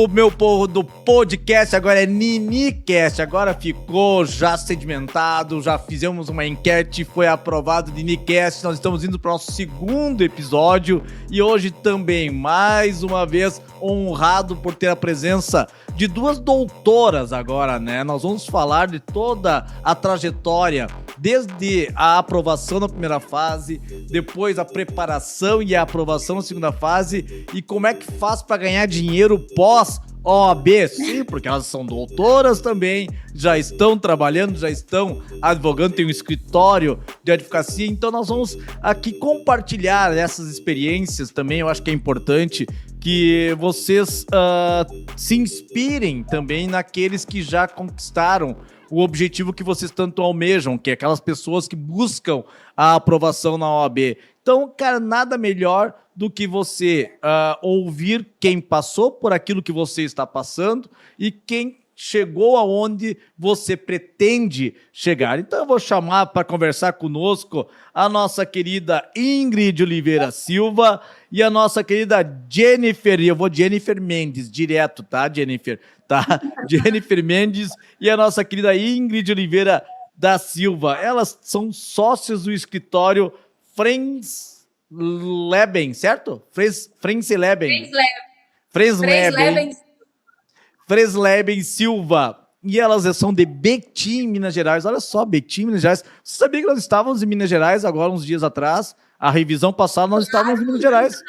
Meu povo do podcast, agora é NiniCast, agora ficou já sedimentado, já fizemos uma enquete, foi aprovado NiniCast, nós estamos indo para o nosso segundo episódio e hoje também, mais uma vez, honrado por ter a presença de duas doutoras agora, né? Nós vamos falar de toda a trajetória, desde a aprovação na primeira fase, depois a preparação e a aprovação na segunda fase e como é que faz para ganhar dinheiro pós OAB. Sim, porque elas são doutoras também, já estão trabalhando, já estão advogando, tem um escritório de advocacia, então nós vamos aqui compartilhar essas experiências também. Eu acho que é importante que vocês se inspirem também naqueles que já conquistaram o objetivo que vocês tanto almejam, que é aquelas pessoas que buscam a aprovação na OAB. Então, cara, nada melhor do que você ouvir quem passou por aquilo que você está passando e quem chegou aonde você pretende chegar. Então eu vou chamar para conversar conosco a nossa querida Ingrid Oliveira Silva e a nossa querida Jennifer, e eu vou Jennifer Mendes, direto, tá, Jennifer? Tá? Jennifer Mendes e a nossa querida Ingrid Oliveira da Silva. Elas são sócias do escritório Frensleben, certo? Frensleben. Frensleben Silva. E elas são de Betim, Minas Gerais. Olha só, Betim, Minas Gerais. Você sabia que nós estávamos em Minas Gerais agora, uns dias atrás? A revisão passada, nós estávamos em Minas Gerais.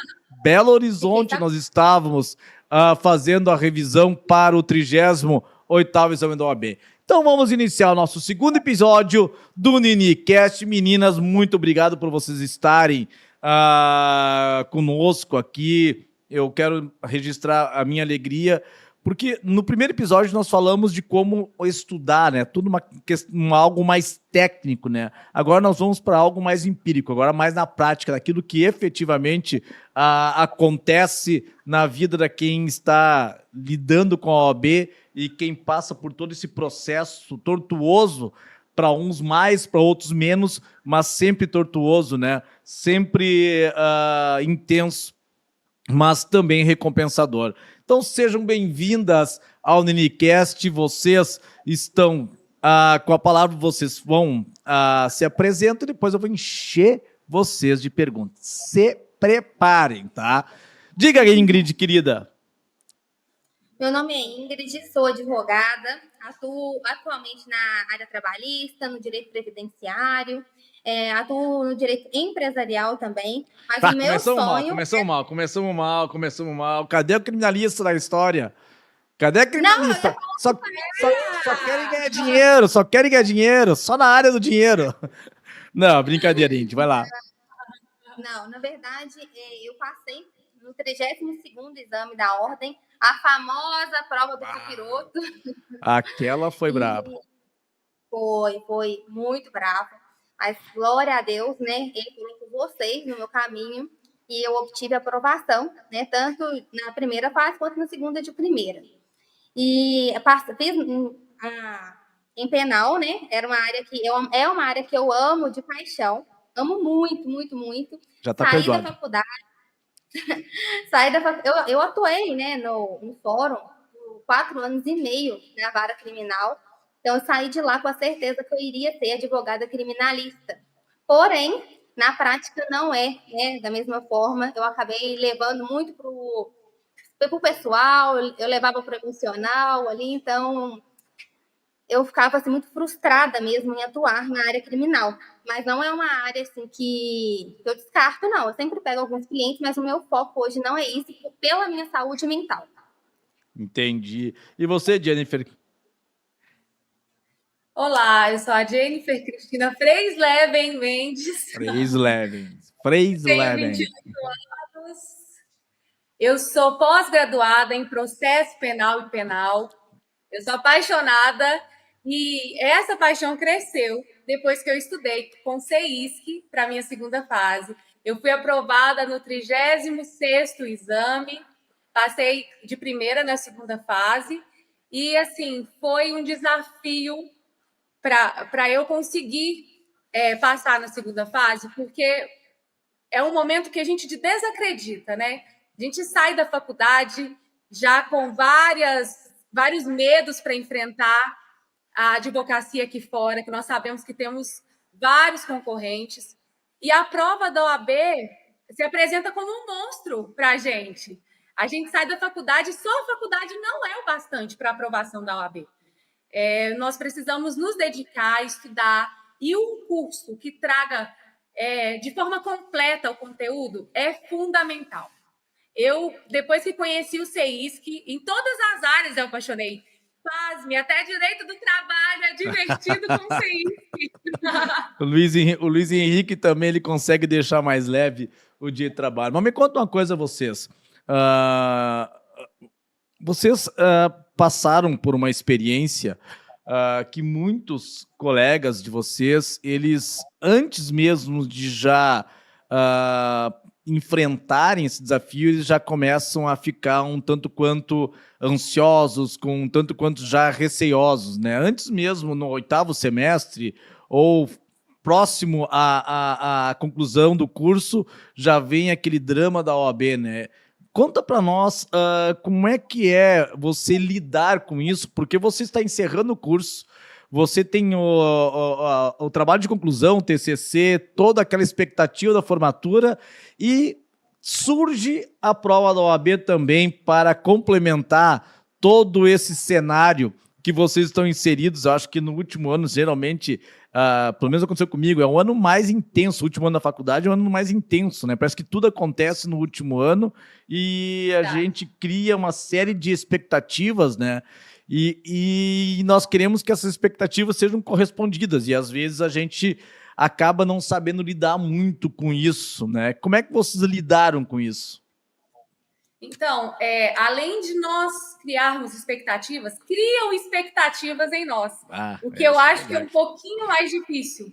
Belo Horizonte, nós estávamos fazendo a revisão para o 38º exame da OAB. Então vamos iniciar o nosso segundo episódio do NiniCast. Meninas, muito obrigado por vocês estarem conosco aqui. Eu quero registrar a minha alegria, porque no primeiro episódio nós falamos de como estudar, né? Tudo algo mais técnico, né? Agora nós vamos para algo mais empírico, agora mais na prática, daquilo que efetivamente acontece na vida de quem está lidando com a OAB e quem passa por todo esse processo tortuoso, para uns mais, para outros menos, mas sempre tortuoso, né? Sempre intenso, mas também recompensador. Então sejam bem-vindas ao NiniCast. Vocês estão com a palavra, vocês vão se apresentam e depois eu vou encher vocês de perguntas. Se preparem, tá? Diga aí, Ingrid, querida. Meu nome é Ingrid, sou advogada, atuo atualmente na área trabalhista, no direito previdenciário, atuo no direito empresarial também, mas o meu sonho... Começamos mal. Cadê o criminalista da história? Cadê a criminalista? Só querem ganhar dinheiro, só na área do dinheiro. Não, brincadeira, gente, vai lá. Não, na verdade, eu passei no 32º exame da ordem, a famosa prova do capiroto. Aquela foi brava. Foi muito brava. Mas, glória a Deus, né? Ele colocou vocês no meu caminho e eu obtive aprovação, né? Tanto na primeira fase quanto na segunda de primeira. E fiz em penal, né? Era uma área é uma área que eu amo de paixão. Amo muito, muito, muito. Já tá perdoado. Da faculdade. Eu atuei, né, no fórum por 4 anos e meio na vara criminal. Então, eu saí de lá com a certeza que eu iria ser advogada criminalista. Porém, na prática, não é, né, da mesma forma. Eu acabei levando muito para o pessoal, eu levava para o emocional ali, então eu ficava assim, muito frustrada mesmo em atuar na área criminal. Mas não é uma área assim, que eu descarto, não. Eu sempre pego alguns clientes, mas o meu foco hoje não é isso, pela minha saúde mental. Entendi. E você, Jennifer? Olá, eu sou a Jennifer Cristina Frensleben Mendes. Frensleben. Tenho 28 anos. Eu sou pós-graduada em processo penal e penal. Eu sou apaixonada e essa paixão cresceu depois que eu estudei com CEISC para a minha segunda fase. Eu fui aprovada no 36º exame, passei de primeira na segunda fase e, assim, foi um desafio para eu conseguir passar na segunda fase, porque é um momento que a gente desacredita, né? A gente sai da faculdade já com vários medos para enfrentar a advocacia aqui fora, que nós sabemos que temos vários concorrentes, e a prova da OAB se apresenta como um monstro para a gente. A gente sai da faculdade, só a faculdade não é o bastante para a aprovação da OAB. Nós precisamos nos dedicar, estudar, e um curso que traga de forma completa o conteúdo é fundamental. Eu, depois que conheci o CEISC, em todas as áreas eu apaixonei. Pasme, até direito do trabalho é divertido com o CEISC. O Luiz Henrique também ele consegue deixar mais leve o dia de trabalho. Mas me conta uma coisa, vocês. Vocês passaram por uma experiência que muitos colegas de vocês, eles, antes mesmo de já enfrentarem esse desafio, eles já começam a ficar um tanto quanto ansiosos, um tanto quanto já receosos, né? Antes mesmo, no 8º semestre, ou próximo à conclusão do curso, já vem aquele drama da OAB, né? Conta para nós como é que é você lidar com isso, porque você está encerrando o curso, você tem o trabalho de conclusão, o TCC, toda aquela expectativa da formatura e surge a prova da OAB também para complementar todo esse cenário que vocês estão inseridos. Eu acho que no último ano, geralmente, pelo menos aconteceu comigo, é um ano mais intenso. O último ano da faculdade é um ano mais intenso, né? Parece que tudo acontece no último ano e a gente cria uma série de expectativas, né? E nós queremos que essas expectativas sejam correspondidas e às vezes a gente acaba não sabendo lidar muito com isso, né? Como é que vocês lidaram com isso? Então, além de nós criarmos expectativas, criam expectativas em nós. O que eu acho que é um pouquinho mais difícil.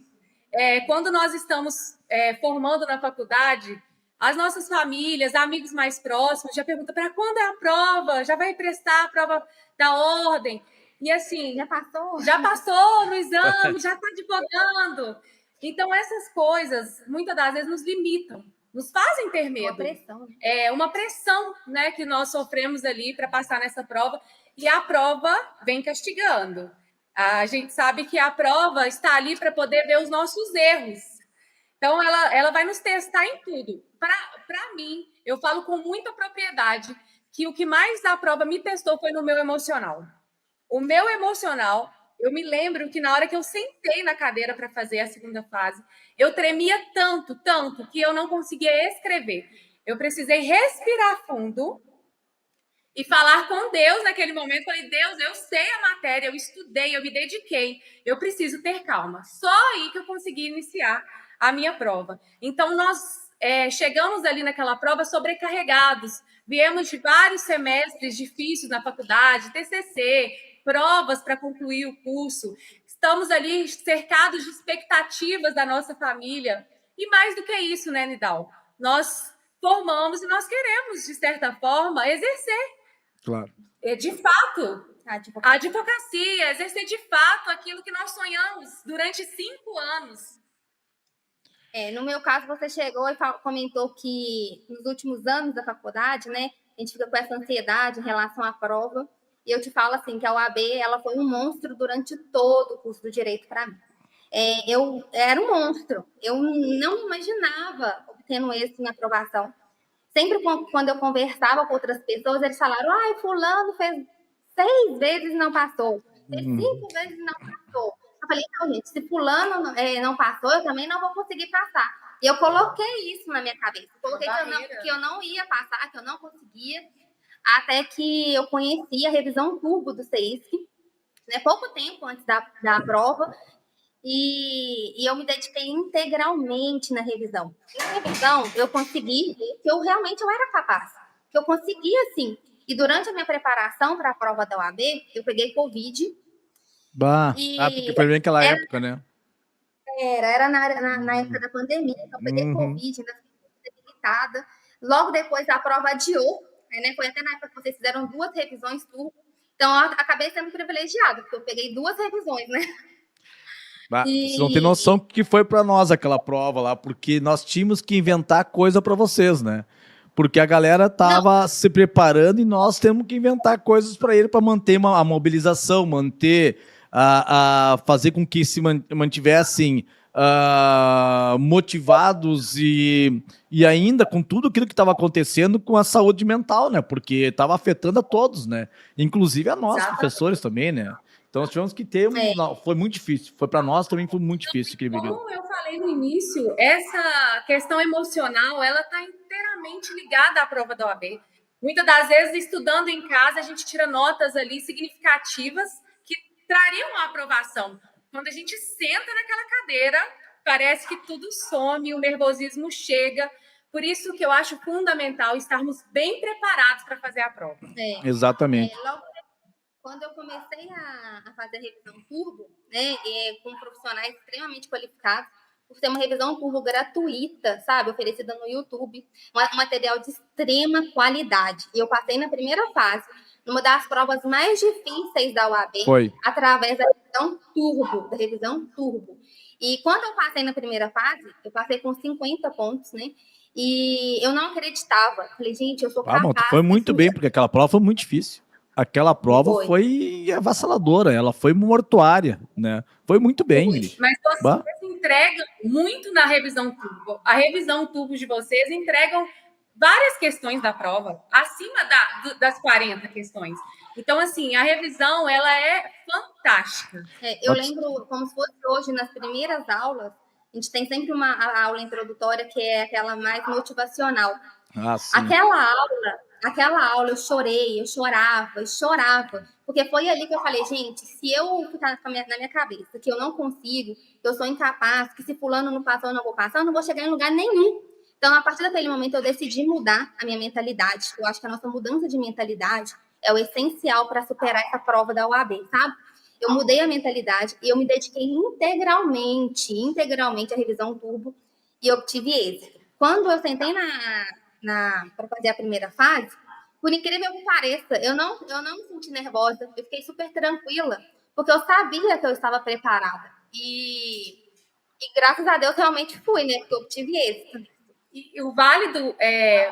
Quando nós estamos formando na faculdade, as nossas famílias, amigos mais próximos já perguntam para quando é a prova? Já vai prestar a prova da ordem? E assim, Já passou? Já passou no exame, já está advogando. Então, essas coisas, muitas das vezes, nos limitam, nos fazem ter medo. Uma pressão. Uma pressão, né, que nós sofremos ali para passar nessa prova, e a prova vem castigando. A gente sabe que a prova está ali para poder ver os nossos erros. Então, ela vai nos testar em tudo. Para mim, eu falo com muita propriedade que o que mais a prova me testou foi no meu emocional. O meu emocional, eu me lembro que na hora que eu sentei na cadeira para fazer a segunda fase, eu tremia tanto, que eu não conseguia escrever. Eu precisei respirar fundo e falar com Deus naquele momento. Falei, Deus, eu sei a matéria, eu estudei, eu me dediquei, eu preciso ter calma. Só aí que eu consegui iniciar a minha prova. Então, nós chegamos ali naquela prova sobrecarregados. Viemos de vários semestres difíceis na faculdade, TCC, provas para concluir o curso. Estamos ali cercados de expectativas da nossa família. E mais do que isso, né, Nidal? Nós formamos e nós queremos, de certa forma, exercer. Claro. De fato, a advocacia, exercer de fato aquilo que nós sonhamos durante 5 anos. No meu caso, você chegou e comentou que nos últimos anos da faculdade, né, a gente fica com essa ansiedade em relação à prova. E eu te falo assim, que a OAB ela foi um monstro durante todo o curso do Direito para mim. Eu era um monstro. Eu não imaginava obtendo êxito na aprovação. Sempre quando eu conversava com outras pessoas, eles falaram, fulano fez 6 vezes e não passou. Fez 5 vezes e não passou. Eu falei, não, gente, se fulano não passou, eu também não vou conseguir passar. E eu coloquei isso na minha cabeça. Coloquei que eu não ia passar, que eu não conseguia, até que eu conheci a revisão turbo do CEISC, né, pouco tempo antes da prova, e eu me dediquei integralmente na revisão. Na revisão, eu consegui ver que eu realmente era capaz, que eu conseguia, sim. E durante a minha preparação para a prova da OAB, eu peguei Covid. Porque foi bem aquela época, né? Era na época da pandemia, então eu peguei Covid, ainda fiquei debilitada. Logo depois a prova adiou, né? Foi até na época que vocês fizeram 2 revisões turbo. Então eu acabei sendo privilegiada, porque eu peguei 2 revisões, né? Você não tem noção que foi para nós aquela prova lá, porque nós tínhamos que inventar coisa para vocês, né? Porque a galera tava se preparando e nós temos que inventar coisas para ele para manter a mobilização, manter fazer com que se mantivessem motivados e ainda com tudo aquilo que estava acontecendo com a saúde mental, né? Porque estava afetando a todos, né? Inclusive a nós, professores também, né? Então nós tivemos que ter... Não, foi muito difícil. Foi para nós também, foi muito difícil aquele período. Como eu falei no início, essa questão emocional, ela está inteiramente ligada à prova da OAB. Muitas das vezes, estudando em casa, a gente tira notas ali significativas que trariam a aprovação. Quando a gente senta naquela cadeira, parece que tudo some, o nervosismo chega. Por isso que eu acho fundamental estarmos bem preparados para fazer a prova. Exatamente. Quando eu comecei a fazer a revisão turbo, né, com profissionais extremamente qualificados, por ser uma revisão turbo gratuita, sabe, oferecida no YouTube, um material de extrema qualidade. E eu passei na primeira fase, numa das provas mais difíceis da UAB, através da revisão turbo. E quando eu passei na primeira fase, eu passei com 50 pontos, né? E eu não acreditava. Falei, gente, eu sou capaz. Foi muito bem, porque aquela prova foi muito difícil. Aquela prova foi avassaladora, ela foi mortuária, né? Foi muito bem. Mas vocês entregam muito na revisão turbo. A revisão turbo de vocês entregam várias questões da prova, acima das 40 questões. Então, assim, a revisão, ela é fantástica. Eu lembro, como se fosse hoje, nas primeiras aulas, a gente tem sempre uma aula introdutória que é aquela mais motivacional. Aquela aula eu chorei, eu chorava, porque foi ali que eu falei, gente, se eu ficar na minha cabeça que eu não consigo, que eu sou incapaz, que se fulano não passou, eu não vou passar, eu não vou chegar em lugar nenhum. Então, a partir daquele momento, eu decidi mudar a minha mentalidade. Eu acho que a nossa mudança de mentalidade é o essencial para superar essa prova da UAB, sabe? Eu mudei a mentalidade e eu me dediquei integralmente à revisão turbo e obtive êxito. Quando eu sentei para fazer a primeira fase, por incrível que pareça, eu não me senti nervosa, eu fiquei super tranquila, porque eu sabia que eu estava preparada. E graças a Deus realmente fui, né? Porque eu obtive êxito. E o válido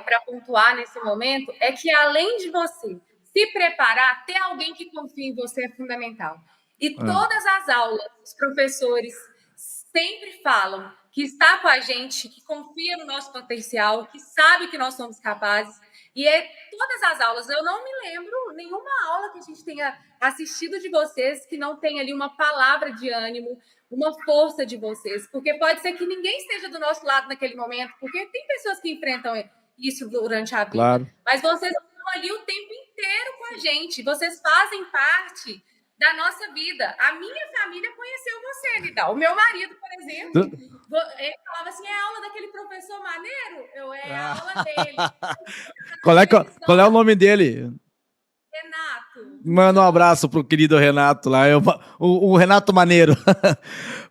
para pontuar nesse momento é que, além de você se preparar, ter alguém que confie em você é fundamental. E todas as aulas, os professores sempre falam que está com a gente, que confia no nosso potencial, que sabe que nós somos capazes. E todas as aulas, eu não me lembro nenhuma aula que a gente tenha assistido de vocês que não tenha ali uma palavra de ânimo, uma força de vocês. Porque pode ser que ninguém esteja do nosso lado naquele momento, porque tem pessoas que enfrentam isso durante a vida. Claro. Mas vocês estão ali o tempo inteiro com a gente. Vocês fazem parte da nossa vida. A minha família conheceu você, Nidal. O meu marido, por exemplo, ele falava assim, é a aula daquele professor maneiro? É a aula dele. Qual é o nome dele? Renato. Manda um abraço pro querido Renato lá, o Renato Maneiro.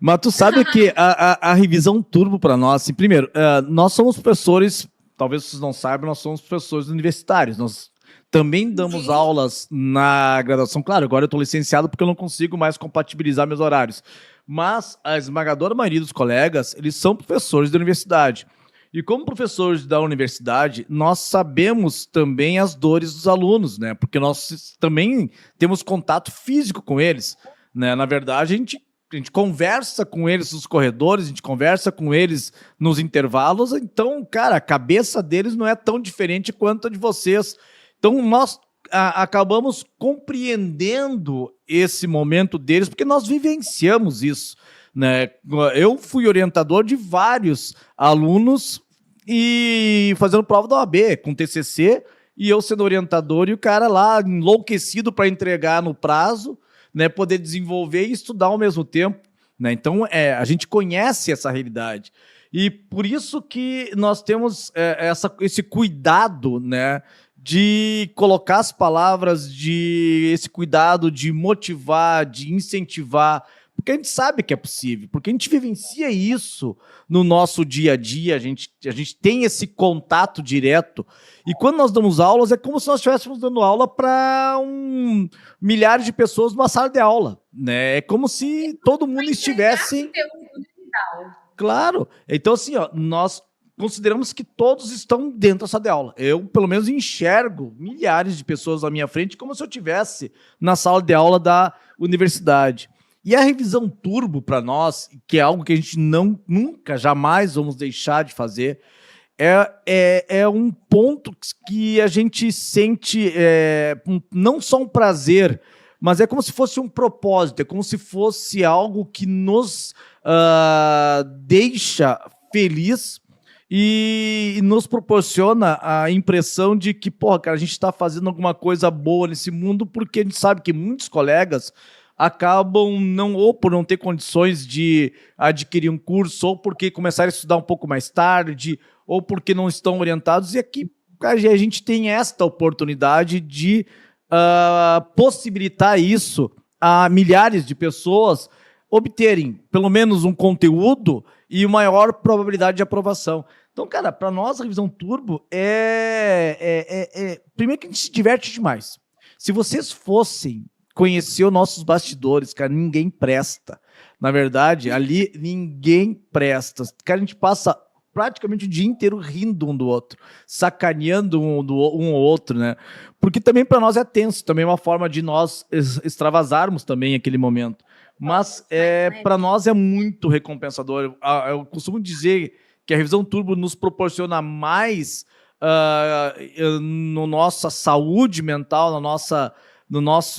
Mas tu sabe que a revisão turbo para nós, assim, primeiro, nós somos professores, talvez vocês não saibam, nós somos professores universitários, nós também damos aulas na graduação. Claro, agora eu estou licenciado porque eu não consigo mais compatibilizar meus horários. Mas a esmagadora maioria dos colegas, eles são professores da universidade. E como professores da universidade, nós sabemos também as dores dos alunos, né? Porque nós também temos contato físico com eles, né? Na verdade, a gente conversa com eles nos corredores, a gente conversa com eles nos intervalos. Então, cara, a cabeça deles não é tão diferente quanto a de vocês. Então, nós acabamos compreendendo esse momento deles, porque nós vivenciamos isso, né? Eu fui orientador de vários alunos e fazendo prova da OAB, com TCC, e eu sendo orientador e o cara lá enlouquecido para entregar no prazo, né? Poder desenvolver e estudar ao mesmo tempo, né? Então, a gente conhece essa realidade. E por isso que nós temos esse cuidado, né? De colocar as palavras, esse cuidado de motivar, de incentivar, porque a gente sabe que é possível, porque a gente vivencia isso no nosso dia a dia, a gente tem esse contato direto, e quando nós damos aulas, é como se nós estivéssemos dando aula para milhares de pessoas numa sala de aula, né? É como se todo mundo estivesse... Claro. Então, assim, ó, nós consideramos que todos estão dentro da sala de aula. Eu, pelo menos, enxergo milhares de pessoas à minha frente como se eu estivesse na sala de aula da universidade. E a revisão turbo, para nós, que é algo que a gente nunca, jamais vamos deixar de fazer, é um ponto que a gente sente não só um prazer, mas é como se fosse um propósito, é como se fosse algo que nos deixa feliz e nos proporciona a impressão de que, porra, cara, a gente está fazendo alguma coisa boa nesse mundo, porque a gente sabe que muitos colegas acabam ou por não ter condições de adquirir um curso, ou porque começaram a estudar um pouco mais tarde, ou porque não estão orientados, e aqui a gente tem esta oportunidade de possibilitar isso a milhares de pessoas obterem pelo menos um conteúdo e maior probabilidade de aprovação. Então, cara, para nós a revisão turbo primeiro que a gente se diverte demais. Se vocês fossem conhecer os nossos bastidores, cara, ninguém presta. Na verdade, ali ninguém presta. Cara, a gente passa praticamente o dia inteiro rindo um do outro, sacaneando um ao outro, né? Porque também para nós é tenso, também é uma forma de nós extravasarmos também aquele momento. Mas para nós é muito recompensador. Eu costumo dizer que a revisão turbo nos proporciona mais no nossa saúde mental, no nosso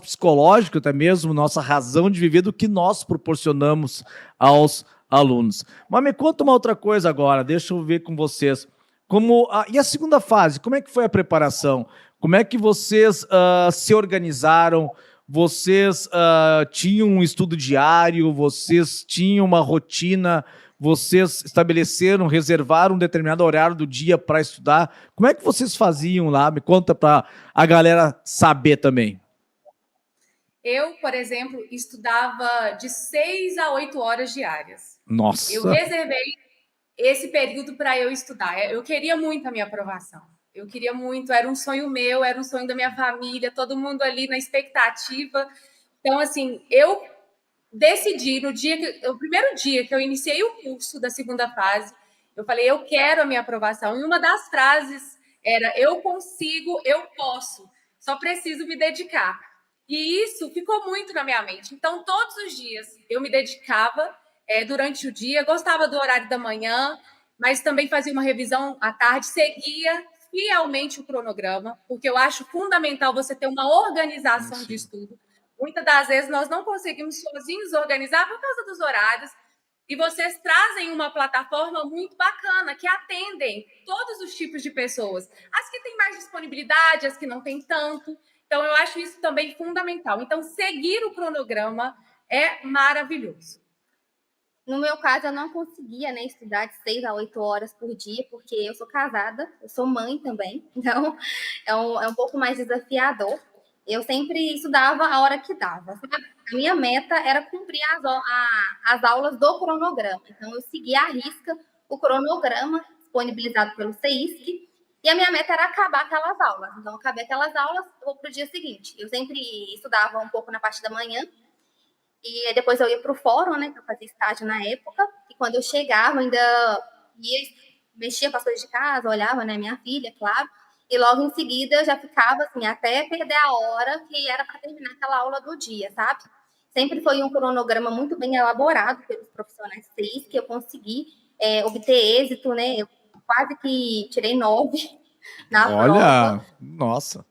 psicológico até mesmo, nossa razão de viver, do que nós proporcionamos aos alunos. Mas me conta uma outra coisa agora, deixa eu ver com vocês. E a segunda fase, como é que foi a preparação? Como é que vocês se organizaram? Vocês tinham um estudo diário? Vocês tinham uma rotina? Vocês reservaram um determinado horário do dia para estudar? Como é que vocês faziam lá? Me conta para a galera saber também. Eu, por exemplo, estudava de 6 a 8 horas diárias. Nossa! Eu reservei esse período para eu estudar. Eu queria muito a minha aprovação. Eu queria muito, era um sonho meu, era um sonho da minha família, todo mundo ali na expectativa. Então, assim, eu decidi no primeiro dia que eu iniciei o curso da segunda fase, eu falei, eu quero a minha aprovação. E uma das frases era, eu consigo, eu posso, só preciso me dedicar. E isso ficou muito na minha mente. Então, todos os dias eu me dedicava durante o dia, gostava do horário da manhã, mas também fazia uma revisão à tarde, seguia fielmente o cronograma, porque eu acho fundamental você ter uma organização de estudo. Muitas das vezes nós não conseguimos sozinhos organizar por causa dos horários, e vocês trazem uma plataforma muito bacana, que atendem todos os tipos de pessoas. As que têm mais disponibilidade, as que não têm tanto. Então, eu acho isso também fundamental. Então, seguir o cronograma é maravilhoso. No meu caso, eu não conseguia, né, estudar de 6 a 8 horas por dia, porque eu sou casada, eu sou mãe também, então é um pouco mais desafiador. Eu sempre estudava a hora que dava. A minha meta era cumprir as aulas do cronograma. Então, eu seguia à risca o cronograma disponibilizado pelo CEISC, e a minha meta era acabar aquelas aulas. Então, eu acabei aquelas aulas, eu vou para o dia seguinte. Eu sempre estudava um pouco na parte da manhã, e aí depois eu ia para o fórum, né, que eu fazia estágio na época, e quando eu chegava, ainda mexia com as coisas de casa, olhava, né, minha filha, claro, e logo em seguida eu já ficava, assim, até perder a hora que era para terminar aquela aula do dia, sabe? Sempre foi um cronograma muito bem elaborado pelos profissionais CEIS, que eu consegui obter êxito, né, eu quase que tirei 9 na prova. Olha, nossa!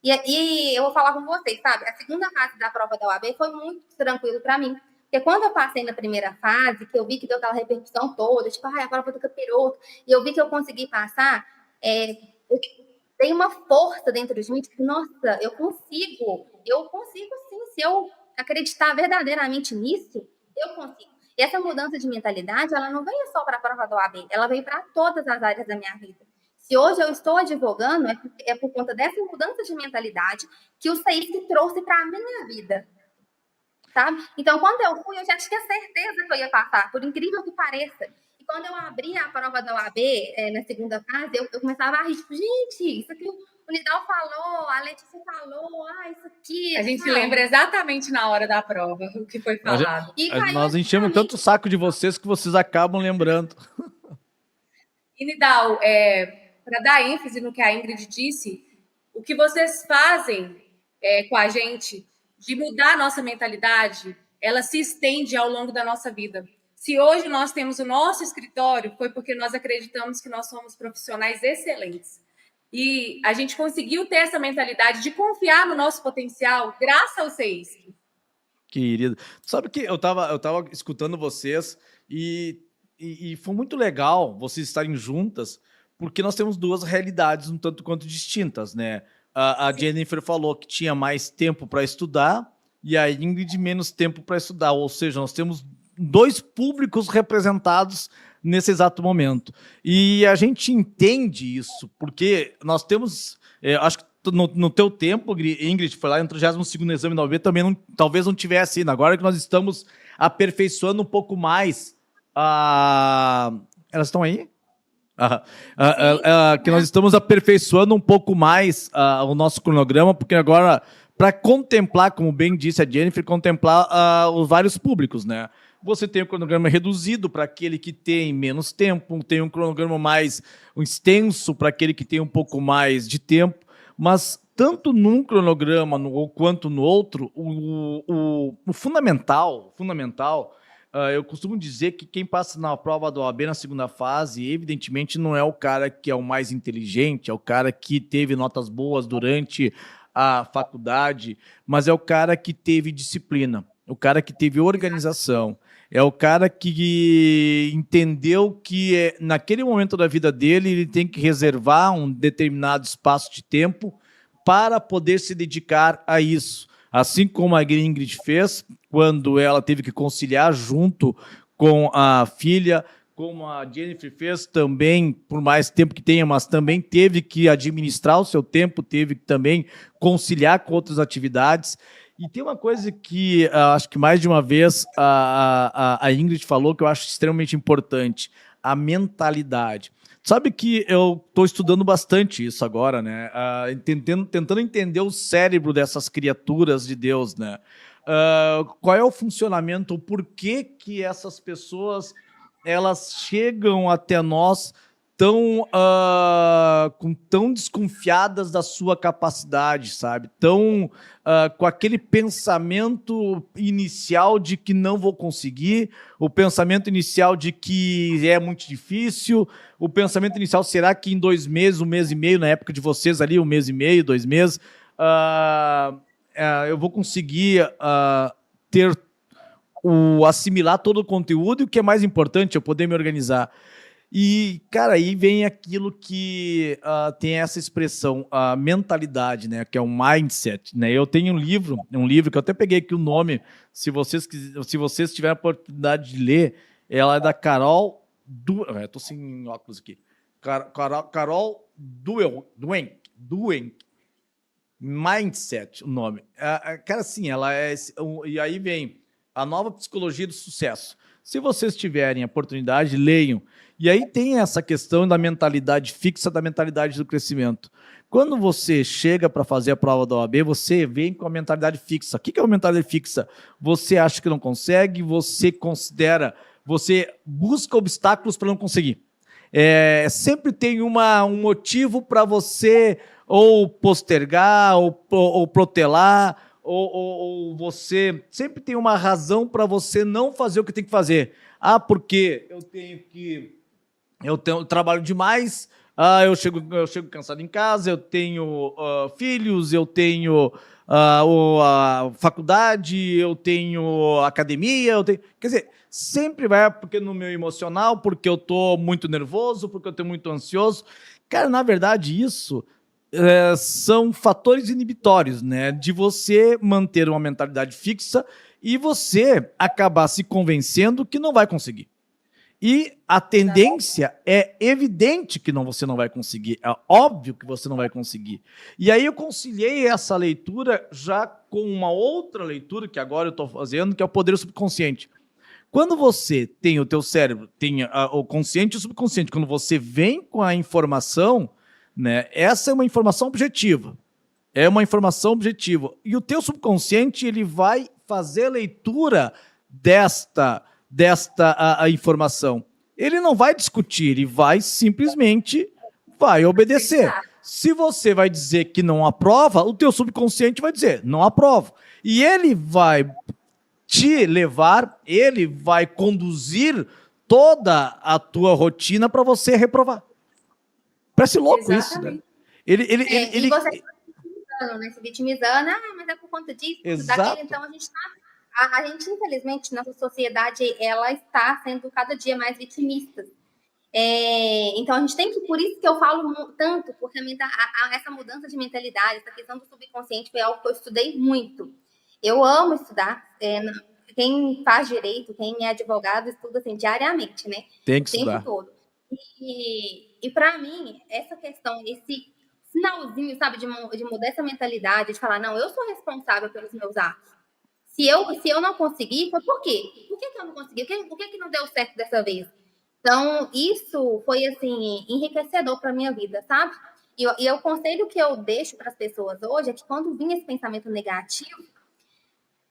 E eu vou falar com vocês, sabe? A segunda fase da prova da OAB foi muito tranquilo para mim. Porque quando eu passei na primeira fase, que eu vi que deu aquela repercussão toda, tipo, a prova do capiroto, e eu vi que eu consegui passar, eu dei uma força dentro de mim, que, nossa, eu consigo sim, se eu acreditar verdadeiramente nisso, eu consigo. E essa mudança de mentalidade, ela não veio só para a prova da OAB, ela veio para todas as áreas da minha vida. Se hoje eu estou advogando, é por conta dessa mudança de mentalidade que o CEISC trouxe para a minha vida, sabe? Então, quando eu fui, eu já tinha certeza que eu ia passar, por incrível que pareça. E quando eu abri a prova da OAB, na segunda fase, eu começava a rir, tipo, gente, isso aqui o Nidal falou, a Letícia falou, isso aqui... A gente lembra exatamente na hora da prova o que foi falado. Nós enchemos tanto o saco de vocês que vocês acabam lembrando. E, Nidal, para dar ênfase no que a Ingrid disse, o que vocês fazem com a gente de mudar a nossa mentalidade, ela se estende ao longo da nossa vida. Se hoje nós temos o nosso escritório, foi porque nós acreditamos que nós somos profissionais excelentes. E a gente conseguiu ter essa mentalidade de confiar no nosso potencial graças ao CEISC. Querido, sabe que eu tava escutando vocês e foi muito legal vocês estarem juntas, porque nós temos duas realidades um tanto quanto distintas, né? A Jennifer falou que tinha mais tempo para estudar e a Ingrid menos tempo para estudar, ou seja, nós temos dois públicos representados nesse exato momento. E a gente entende isso, porque nós temos, acho que no teu tempo, Ingrid, foi lá no 32º exame da OAB, também talvez não tivesse ainda. Agora que nós estamos aperfeiçoando um pouco mais elas estão aí? Que nós estamos aperfeiçoando um pouco mais o nosso cronograma, porque agora, para contemplar, como bem disse a Jennifer, contemplar os vários públicos, né? Você tem um cronograma reduzido para aquele que tem menos tempo, tem um cronograma mais extenso para aquele que tem um pouco mais de tempo, mas tanto num cronograma quanto no outro, o fundamental, eu costumo dizer que quem passa na prova da OAB na segunda fase, evidentemente, não é o cara que é o mais inteligente, é o cara que teve notas boas durante a faculdade, mas é o cara que teve disciplina, o cara que teve organização, é o cara que entendeu que naquele momento da vida dele ele tem que reservar um determinado espaço de tempo para poder se dedicar a isso. Assim como a Ingrid fez, quando ela teve que conciliar junto com a filha, como a Jennifer fez também, por mais tempo que tenha, mas também teve que administrar o seu tempo, teve que também conciliar com outras atividades. E tem uma coisa que acho que mais de uma vez a Ingrid falou que eu acho extremamente importante, a mentalidade. Sabe que eu estou estudando bastante isso agora, né? Tentando entender o cérebro dessas criaturas de Deus, né? Qual é o funcionamento, o porquê que essas pessoas elas chegam até nós tão desconfiadas da sua capacidade, sabe? Com aquele pensamento inicial de que não vou conseguir, o pensamento inicial de que é muito difícil, o pensamento inicial, será que em 2 meses, 1 mês e meio, na época de vocês ali, 1 mês e meio, 2 meses, eu vou conseguir assimilar todo o conteúdo e o que é mais importante, eu poder me organizar. E, cara, aí vem aquilo que tem essa expressão, a mentalidade, né? Que é o mindset, né? Eu tenho um livro que eu até peguei aqui o nome, se vocês tiverem a oportunidade de ler, ela é da Carol estou sem óculos aqui. Carol Dweck. Mindset, o nome. Cara, assim, ela é... E aí vem a nova psicologia do sucesso. Se vocês tiverem a oportunidade, leiam. E aí tem essa questão da mentalidade fixa, da mentalidade do crescimento. Quando você chega para fazer a prova da OAB, você vem com a mentalidade fixa. O que é uma mentalidade fixa? Você acha que não consegue, você busca obstáculos para não conseguir. Sempre tem um motivo para você ou postergar, ou protelar, ou você sempre tem uma razão para você não fazer o que tem que fazer. Porque eu trabalho demais, eu chego cansado em casa, eu tenho filhos, eu tenho faculdade, eu tenho academia, quer dizer, sempre vai porque no meu emocional, porque eu estou muito nervoso, porque eu estou muito ansioso. Cara, na verdade, isso são fatores inibitórios, né, de você manter uma mentalidade fixa e você acabar se convencendo que não vai conseguir. E a tendência é evidente que você não vai conseguir. É óbvio que você não vai conseguir. E aí eu conciliei essa leitura já com uma outra leitura que agora eu estou fazendo, que é o poder subconsciente. Quando você tem o teu cérebro, tem o consciente e o subconsciente, quando você vem com a informação, né, essa é uma informação objetiva. É uma informação objetiva. E o teu subconsciente, ele vai fazer a leitura desta a informação. Ele não vai discutir, ele vai simplesmente obedecer. Se você vai dizer que não aprova, o teu subconsciente vai dizer, não aprovo. E ele vai te levar, ele vai conduzir toda a tua rotina para você reprovar. Parece louco isso, né? E você se vitimizando, mas é por conta disso, daquele, então a gente, infelizmente, nossa sociedade, ela está sendo cada dia mais vitimista. Então, a gente tem que, por isso que eu falo tanto, porque essa mudança de mentalidade, essa questão do subconsciente foi algo que eu estudei muito. Eu amo estudar. Quem faz direito, quem é advogado, estuda assim, diariamente, né? Tem que estudar. O tempo todo. E para mim, essa questão, esse sinalzinho, sabe, de mudar essa mentalidade, de falar, não, eu sou responsável pelos meus atos. Se eu não conseguir, foi por quê? Por que eu não consegui? Por que não deu certo dessa vez? Então, isso foi, assim, enriquecedor para minha vida, sabe? E o conselho que eu deixo para as pessoas hoje é que quando vinha esse pensamento negativo,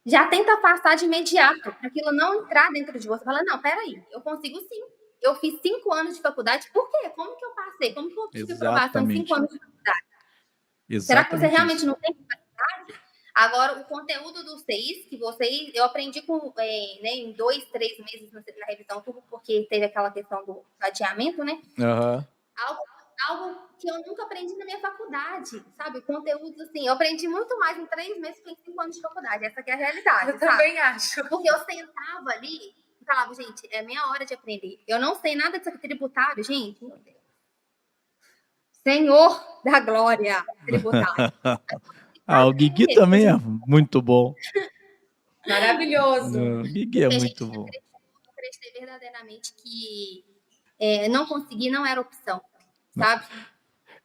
já tenta afastar de imediato, para aquilo não entrar dentro de você. Fala, não, peraí, eu consigo sim. Eu fiz 5 anos de faculdade, por quê? Como que eu passei? Como que eu tive aprovação em 5 anos de faculdade? Exatamente. Será que você realmente não tem capacidade? Agora, o conteúdo do CEIS, que eu aprendi em 2, 3 meses na revisão, tudo porque teve aquela questão do adiamento, né? Uhum. Algo que eu nunca aprendi na minha faculdade, sabe? Conteúdo, assim, eu aprendi muito mais em 3 meses que em 5 anos de faculdade. Essa que é a realidade, eu também acho. Porque eu sentava ali e falava, gente, é minha hora de aprender. Eu não sei nada disso aqui tributário, gente. Meu Deus. Senhor da glória, tributário. O Guigui também é muito bom. Maravilhoso. O Guigui é muito bom. Eu acreditei verdadeiramente que não conseguir não era opção, sabe?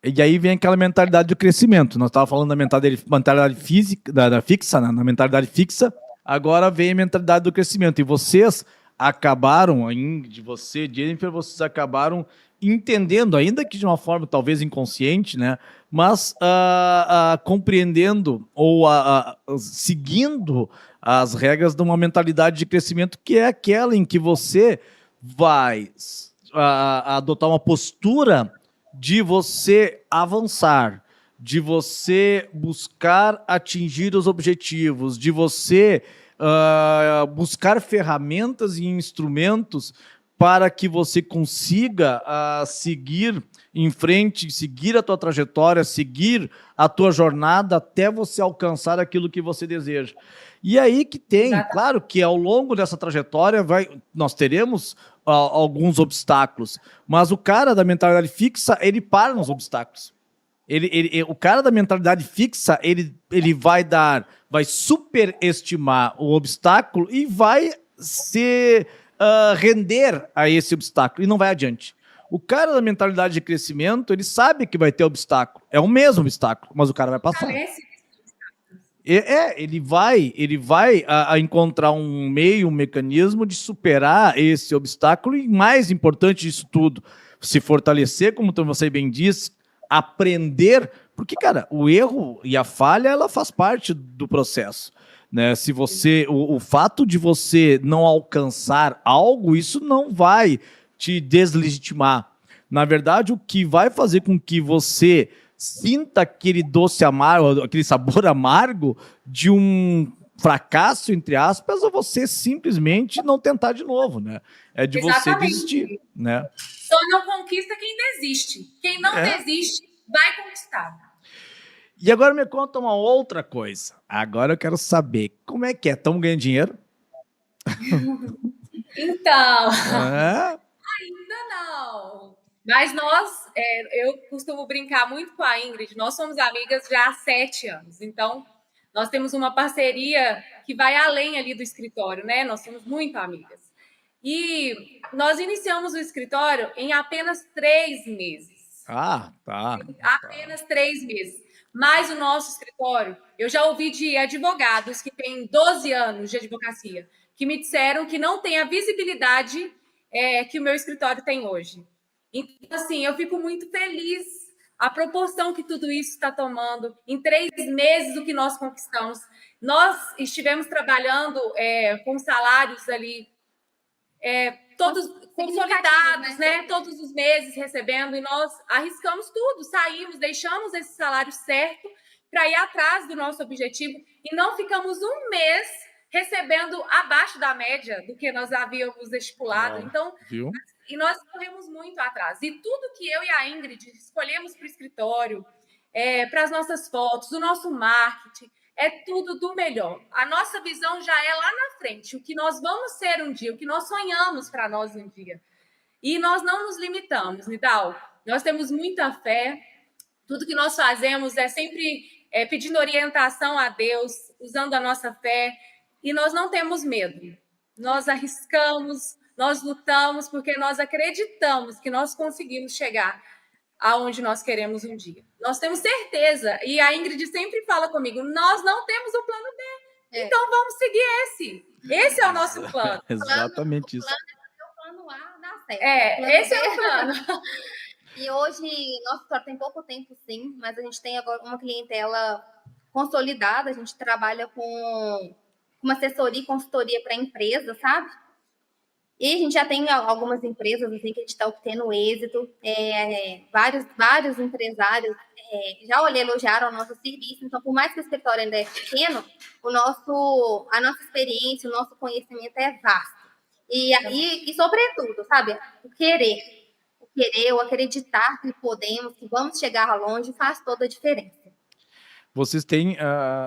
E aí vem aquela mentalidade do crescimento. Nós estávamos falando da mentalidade física, da fixa, né? Na mentalidade fixa, agora vem a mentalidade do crescimento. E vocês acabaram, Jennifer, vocês acabaram entendendo, ainda que de uma forma talvez inconsciente, né? Mas compreendendo ou seguindo as regras de uma mentalidade de crescimento, que é aquela em que você vai adotar uma postura de você avançar, de você buscar atingir os objetivos, de você buscar ferramentas e instrumentos para que você consiga seguir em frente, seguir a tua trajetória, seguir a tua jornada até você alcançar aquilo que você deseja. E aí que tem, claro que ao longo dessa trajetória nós teremos alguns obstáculos, mas o cara da mentalidade fixa, ele para nos obstáculos. O cara da mentalidade fixa, ele vai superestimar o obstáculo e vai se render a esse obstáculo e não vai adiante. O cara da mentalidade de crescimento, ele sabe que vai ter obstáculo. É o mesmo obstáculo, mas o cara vai passar. Ele vai encontrar um meio, um mecanismo de superar esse obstáculo e, mais importante disso tudo, se fortalecer, como você bem disse, aprender, porque, cara, o erro e a falha, ela faz parte do processo, né? Se você, o fato de você não alcançar algo, isso não vai te deslegitimar. Na verdade, o que vai fazer com que você sinta aquele doce amargo, aquele sabor amargo de um fracasso, entre aspas, ou você simplesmente não tentar de novo, né? É de você desistir, né? Só não conquista quem desiste. Quem não desiste, vai conquistar. E agora me conta uma outra coisa. Agora eu quero saber, como é que é? Estão ganhando dinheiro? Então, ainda não. Mas eu costumo brincar muito com a Ingrid, nós somos amigas já há 7 anos, então nós temos uma parceria que vai além ali do escritório, né? Nós somos muito amigas. E nós iniciamos o escritório em apenas 3 meses. Ah, tá. Apenas 3 meses. Mas o nosso escritório, eu já ouvi de advogados que têm 12 anos de advocacia, que me disseram que não tem a visibilidade que o meu escritório tem hoje. Então, assim, eu fico muito feliz a proporção que tudo isso está tomando. Em 3 meses, o que nós conquistamos. Nós estivemos trabalhando com salários ali, todos consolidados, né? Todos os meses recebendo, e nós arriscamos tudo, saímos, deixamos esse salário certo para ir atrás do nosso objetivo, e não ficamos um mês recebendo abaixo da média do que nós havíamos estipulado. Então, viu? E nós corremos muito atrás. E tudo que eu e a Ingrid escolhemos para o escritório, para as nossas fotos, o nosso marketing, é tudo do melhor. A nossa visão já é lá na frente, o que nós vamos ser um dia, o que nós sonhamos para nós um dia. E nós não nos limitamos, Nidal. Nós temos muita fé. Tudo que nós fazemos é sempre pedindo orientação a Deus, usando a nossa fé. E nós não temos medo. Nós arriscamos, nós lutamos, porque nós acreditamos que nós conseguimos chegar aonde nós queremos um dia. Nós temos certeza, e a Ingrid sempre fala comigo, nós não temos o plano B, então vamos seguir esse. Esse é o nosso plano. Exatamente isso. O plano A dá certo. Esse é o plano. E hoje, nosso escritório tem pouco tempo, sim, mas a gente tem agora uma clientela consolidada, a gente trabalha com uma assessoria e consultoria para empresa, sabe? E a gente já tem algumas empresas assim, que a gente está obtendo êxito. Vários empresários já elogiaram o nosso serviço. Então, por mais que o escritório ainda é pequeno, a nossa experiência, o nosso conhecimento é vasto. E sobretudo, sabe, o querer, o acreditar que podemos, que vamos chegar longe, faz toda a diferença. Vocês têm...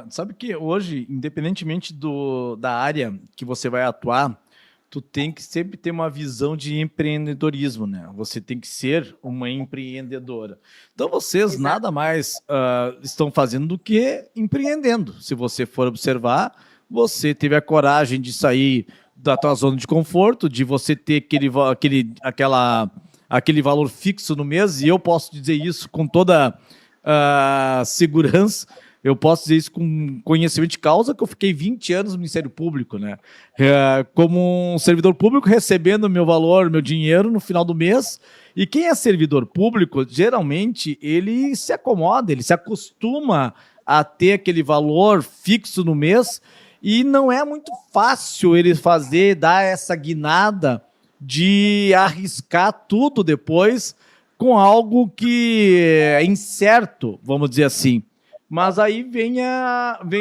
sabe que hoje, independentemente da área que você vai atuar, tu tem que sempre ter uma visão de empreendedorismo, né? Você tem que ser uma empreendedora. Então, vocês nada mais estão fazendo do que empreendendo. Se você for observar, você teve a coragem de sair da tua zona de conforto, de você ter aquele valor fixo no mês, e eu posso dizer isso com toda segurança. Eu posso dizer isso com conhecimento de causa, que eu fiquei 20 anos no Ministério Público, né? Como um servidor público, recebendo meu valor, meu dinheiro no final do mês. E quem é servidor público, geralmente, ele se acomoda, ele se acostuma a ter aquele valor fixo no mês, e não é muito fácil ele dar essa guinada de arriscar tudo depois com algo que é incerto, vamos dizer assim. Mas aí vem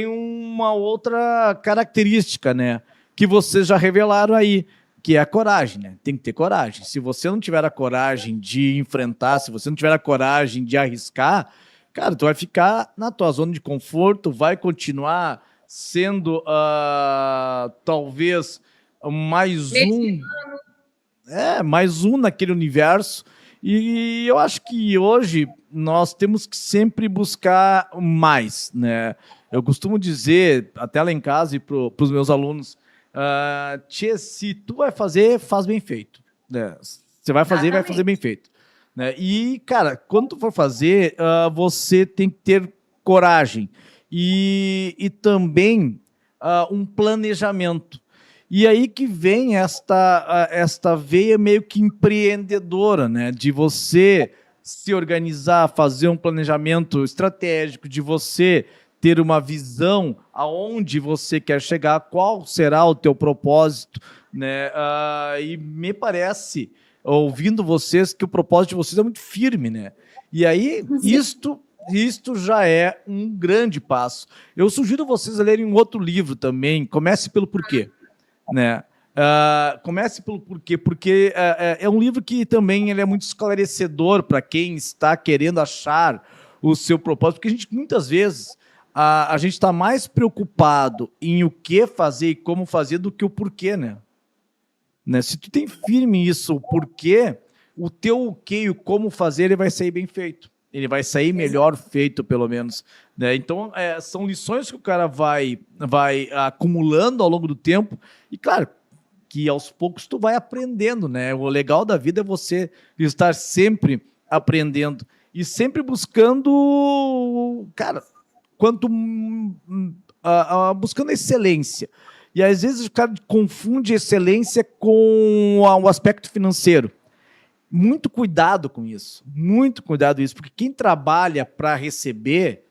uma outra característica, né? Que vocês já revelaram aí, que é a coragem, né? Tem que ter coragem. Se você não tiver a coragem de enfrentar, se você não tiver a coragem de arriscar, cara, tu vai ficar na tua zona de conforto, vai continuar sendo talvez mais um naquele universo. E eu acho que hoje nós temos que sempre buscar mais, né? Eu costumo dizer, até lá em casa e para os meus alunos, se tu vai fazer, faz bem feito, né? Você vai fazer, vai fazer bem feito, né? E, cara, quando tu for fazer, você tem que ter coragem e também um planejamento. E aí que vem esta veia meio que empreendedora, né? De você se organizar, fazer um planejamento estratégico, de você ter uma visão aonde você quer chegar, qual será o teu propósito, né? E me parece, ouvindo vocês, que o propósito de vocês é muito firme, né? E aí, isto já é um grande passo. Eu sugiro vocês a lerem um outro livro também, Comece pelo Porquê. Né? Comece pelo porquê, porque é um livro que também ele é muito esclarecedor para quem está querendo achar o seu propósito, porque muitas vezes a gente está mais preocupado em o que fazer e como fazer do que o porquê, né? Se tu tem firme isso, o porquê, o teu o que e o como fazer, ele vai sair bem feito. Ele vai sair melhor feito, pelo menos. Né? Então, são lições que o cara vai acumulando ao longo do tempo. E, claro, que aos poucos tu vai aprendendo, né? O legal da vida é você estar sempre aprendendo e sempre buscando, cara, buscando excelência. E às vezes o cara confunde excelência com o aspecto financeiro. Muito cuidado com isso, porque quem trabalha para receber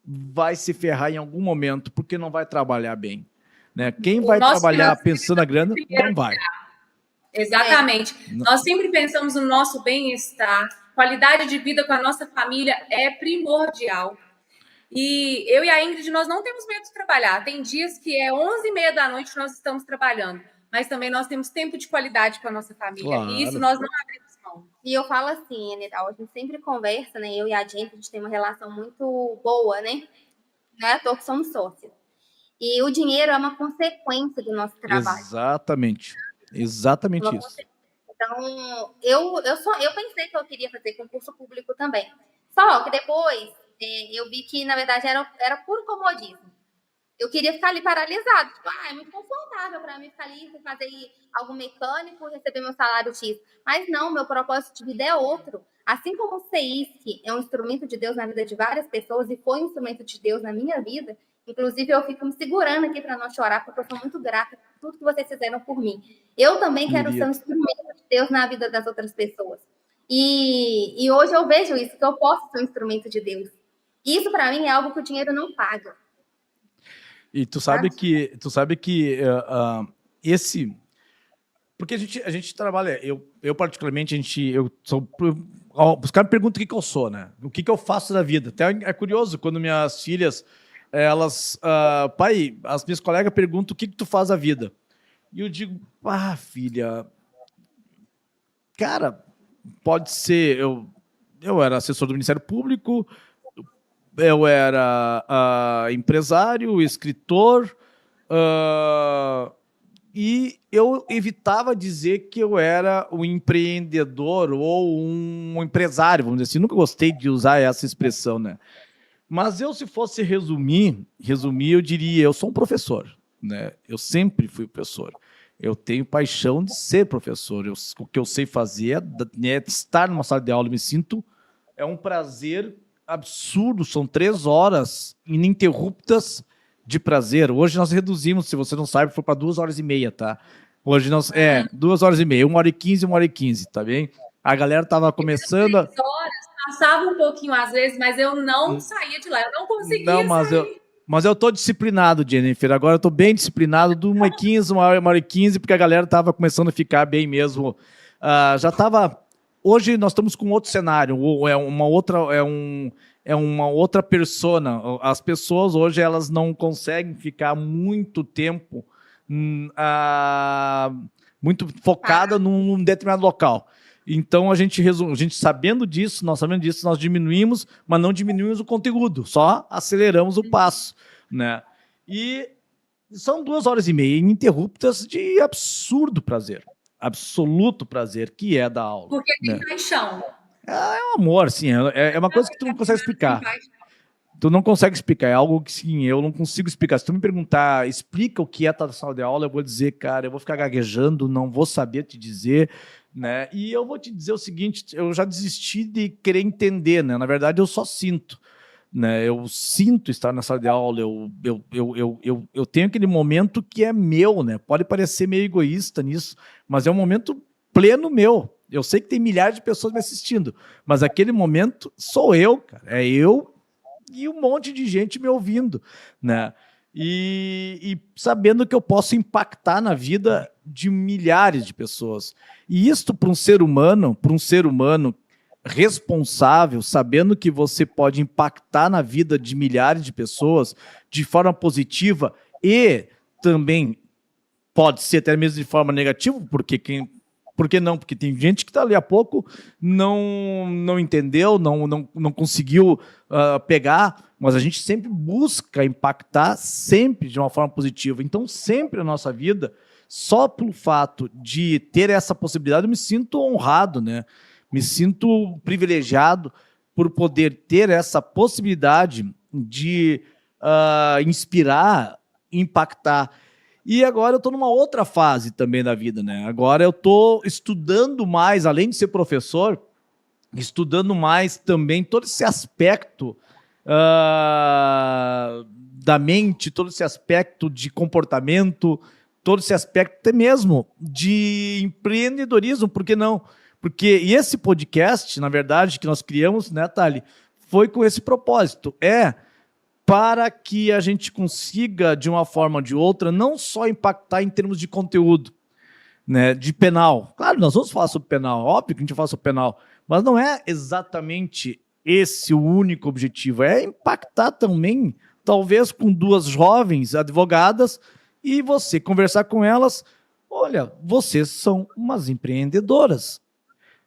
vai se ferrar em algum momento, porque não vai trabalhar bem. Né? Quem vai trabalhar pensando na grana, não vai. Exatamente. Nós sempre pensamos no nosso bem-estar, qualidade de vida com a nossa família é primordial. E eu e a Ingrid, nós não temos medo de trabalhar. Tem dias que é 11h30 da noite que nós estamos trabalhando, mas também nós temos tempo de qualidade com a nossa família. Claro. E isso nós não abrimos mão. E eu falo assim, Anetal, a gente sempre conversa, né? Eu e a gente tem uma relação muito boa, né? Não é à toa que somos sócios. E o dinheiro é uma consequência do nosso trabalho. Exatamente isso. Então, eu pensei que eu queria fazer concurso público também. Só que depois eu vi que, na verdade, era puro comodismo. Eu queria ficar ali paralisado. Tipo, é muito confortável para mim ficar ali, fazer algo mecânico, receber meu salário X. Mas não, meu propósito de vida é outro. Assim como o CEISC é um instrumento de Deus na vida de várias pessoas e foi um instrumento de Deus na minha vida, inclusive eu fico me segurando aqui para não chorar, porque eu sou muito grata por tudo que vocês fizeram por mim. Eu também quero ser um instrumento de Deus na vida das outras pessoas. E hoje eu vejo isso, que eu posso ser um instrumento de Deus. Isso, para mim, é algo que o dinheiro não paga. E tu sabe que esse... Porque a gente trabalha... Eu particularmente, os caras me perguntam o que eu sou, né? O que eu faço da vida. Até é curioso, quando minhas filhas, elas... pai, as minhas colegas perguntam o que tu faz da vida. E eu digo, filha... Cara, pode ser... Eu era assessor do Ministério Público... Eu era empresário, escritor, e eu evitava dizer que eu era um empreendedor ou um empresário, vamos dizer assim. Nunca gostei de usar essa expressão, né? Mas se fosse resumir, eu diria, eu sou um professor, né? Eu sempre fui professor. Eu tenho paixão de ser professor. O que eu sei fazer é estar numa sala de aula, me sinto, é um prazer absurdo, são 3 horas ininterruptas de prazer. Hoje nós reduzimos, se você não sabe, foi para 2h30, tá? Hoje 2h30, 1h15, 1h15, tá bem? A galera tava começando... 3 horas, passava um pouquinho às vezes, mas eu não saía de lá, eu não conseguia sair. Mas eu tô disciplinado, Jennifer, agora eu tô bem disciplinado, do 1h15, 1h15, porque a galera tava começando a ficar bem mesmo. Já tava... Hoje nós estamos com outro cenário, é uma outra persona. As pessoas hoje elas não conseguem ficar muito tempo muito focada num determinado local. Então a gente sabendo disso, nós diminuímos, mas não diminuímos o conteúdo, só aceleramos o passo, né? E são 2h30 ininterruptas de absurdo prazer. Absoluto prazer, que é dar aula. Porque tem paixão. É um amor, sim. É uma coisa que tu não consegue explicar. Tu não consegue explicar. É algo que, sim, eu não consigo explicar. Se tu me perguntar, explica o que é estar na sala de aula, eu vou dizer, cara, eu vou ficar gaguejando, não vou saber te dizer, né? E eu vou te dizer o seguinte, eu já desisti de querer entender, né? Na verdade, eu só sinto. Né, eu sinto estar na sala de aula, eu tenho aquele momento que é meu, né? Pode parecer meio egoísta nisso, mas é um momento pleno meu. Eu sei que tem milhares de pessoas me assistindo, mas aquele momento sou eu, cara. É eu e um monte de gente me ouvindo, né? E sabendo que eu posso impactar na vida de milhares de pessoas. E isto para um ser humano responsável, sabendo que você pode impactar na vida de milhares de pessoas de forma positiva e também pode ser até mesmo de forma negativa, por que não? Porque tem gente que está ali há pouco, não entendeu, não conseguiu pegar, mas a gente sempre busca impactar sempre de uma forma positiva. Então, sempre na nossa vida, só pelo fato de ter essa possibilidade, eu me sinto honrado, né? Me sinto privilegiado por poder ter essa possibilidade de inspirar, impactar. E agora eu estou numa outra fase também da vida, né? Agora eu estou estudando mais, além de ser professor, estudando mais também todo esse aspecto da mente, todo esse aspecto de comportamento, todo esse aspecto até mesmo de empreendedorismo, por que não? Porque e esse podcast, na verdade, que nós criamos, né, Thali, foi com esse propósito, para que a gente consiga, de uma forma ou de outra, não só impactar em termos de conteúdo, né, de penal. Claro, nós vamos falar sobre penal, óbvio que a gente vai falar sobre penal, mas não é exatamente esse o único objetivo, é impactar também, talvez com duas jovens advogadas, e você conversar com elas, olha, vocês são umas empreendedoras.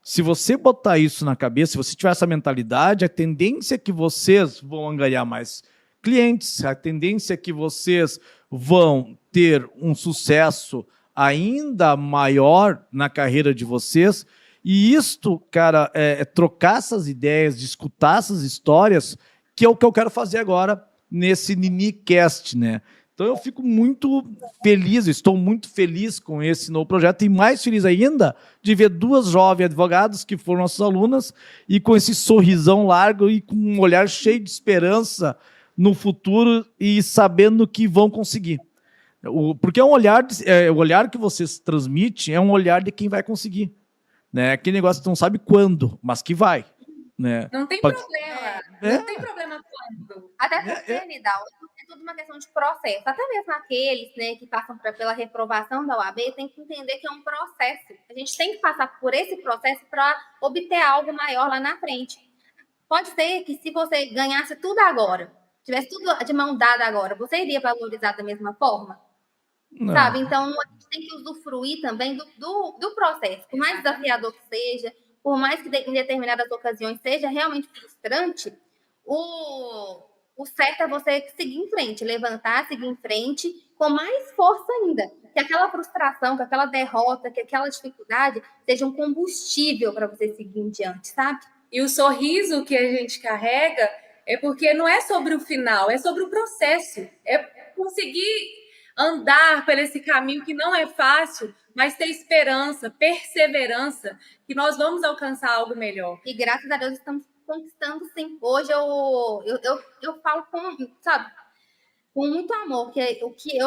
Se você botar isso na cabeça, se você tiver essa mentalidade, a tendência é que vocês vão angariar mais clientes, a tendência é que vocês vão ter um sucesso ainda maior na carreira de vocês. E isto, cara, é trocar essas ideias, de escutar essas histórias, que é o que eu quero fazer agora nesse NiniCast, né? Então eu fico muito feliz, estou muito feliz com esse novo projeto e mais feliz ainda de ver duas jovens advogadas que foram nossas alunas e com esse sorrisão largo e com um olhar cheio de esperança no futuro e sabendo que vão conseguir. Porque o olhar que vocês transmitem é um olhar de quem vai conseguir. Né? Aquele negócio que não sabe quando, mas que vai. Né? Não tem problema. Não tem problema quando. Até porque, Nidal, é tudo uma questão de processo. Até mesmo aqueles, né, que passam pela reprovação da OAB tem que entender que é um processo. A gente tem que passar por esse processo para obter algo maior lá na frente. Pode ser que se você ganhasse tudo agora, tivesse tudo de mão dada agora, você iria valorizar da mesma forma? Não. Sabe? Então, a gente tem que usufruir também do processo. Por mais desafiador que seja, por mais que em determinadas ocasiões seja realmente frustrante, o certo é você seguir em frente, levantar, seguir em frente, com mais força ainda. Que aquela frustração, que aquela derrota, que aquela dificuldade seja um combustível para você seguir em diante, sabe? E o sorriso que a gente carrega é porque não é sobre o final, é sobre o processo. É conseguir andar por esse caminho que não é fácil, mas ter esperança, perseverança, que nós vamos alcançar algo melhor. E graças a Deus estamos conquistando, sim. Hoje eu falo com muito amor, que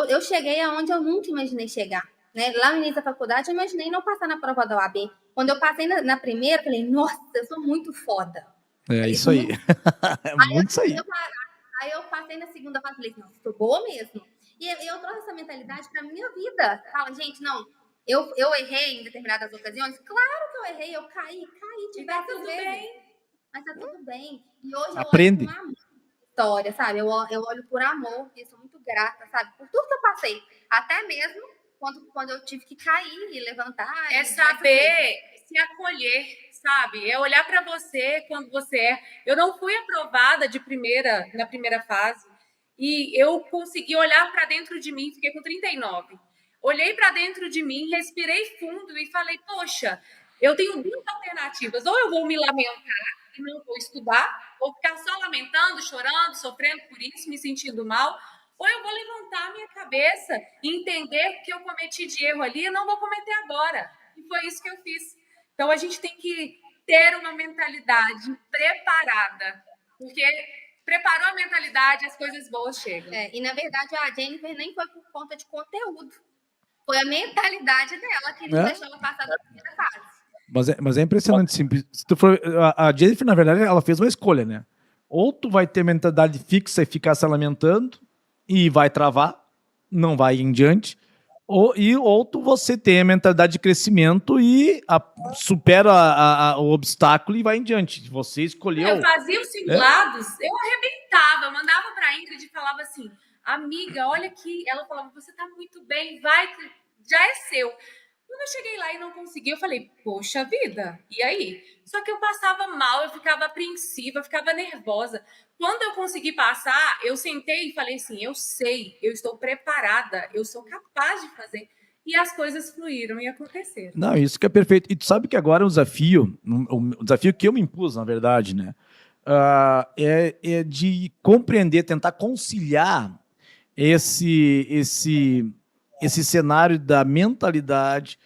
eu cheguei aonde eu nunca imaginei chegar. Né? Lá no início da faculdade, eu imaginei não passar na prova da OAB. Quando eu passei na primeira, eu falei, nossa, eu sou muito foda. É isso aí. É muito isso aí. Aí eu passei na segunda fase, falei, nossa, sou boa mesmo. E eu trouxe essa mentalidade para minha vida. Fala, gente, não, eu errei em determinadas ocasiões. Claro que eu errei, eu caí diversas vezes. Mas tá tudo bem. E hoje aprende. Eu olho com amor história, sabe? Eu olho por amor, e sou muito grata, sabe? Por tudo que eu passei. Até mesmo quando eu tive que cair e levantar. É saber se acolher, sabe? É olhar para você quando você é. Eu não fui aprovada na primeira fase. E eu consegui olhar para dentro de mim, fiquei com 39. Olhei para dentro de mim, respirei fundo e falei, poxa, eu tenho duas alternativas. Ou eu vou me lamentar e não vou estudar, ou ficar só lamentando, chorando, sofrendo por isso, me sentindo mal, ou eu vou levantar a minha cabeça e entender que eu cometi de erro ali e não vou cometer agora. E foi isso que eu fiz. Então, a gente tem que ter uma mentalidade preparada, porque preparou a mentalidade, as coisas boas chegam. E, na verdade, a Jennifer nem foi por conta de conteúdo. Foi a mentalidade dela que não deixou ela passar da primeira fase. Mas é impressionante. Se tu for, a Jennifer, na verdade, ela fez uma escolha, né? Ou tu vai ter mentalidade fixa e ficar se lamentando e vai travar, não vai em diante, ou você tem a mentalidade de crescimento e supera o obstáculo e vai em diante. Você escolheu. Eu fazia os simulados, eu arrebentava, eu mandava para a Ingrid e falava assim, amiga, olha aqui. Ela falava, você está muito bem, vai, já é seu. Quando eu cheguei lá e não consegui, eu falei, poxa vida, e aí? Só que eu passava mal, eu ficava apreensiva, eu ficava nervosa. Quando eu consegui passar, eu sentei e falei assim, eu sei, eu estou preparada, eu sou capaz de fazer. E as coisas fluíram e aconteceram. Não, isso que é perfeito. E tu sabe que agora o desafio que eu me impus, na verdade, né, é de compreender, tentar conciliar esse cenário da mentalidade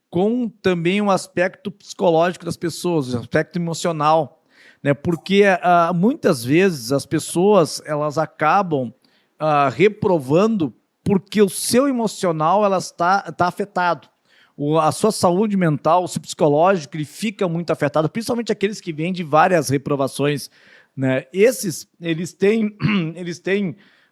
com também um aspecto psicológico das pessoas, um aspecto emocional, né? Porque muitas vezes as pessoas elas acabam reprovando porque o seu emocional tá afetado. A sua saúde mental, o seu psicológico, ele fica muito afetado, principalmente aqueles que vêm de várias reprovações, né? Eles têm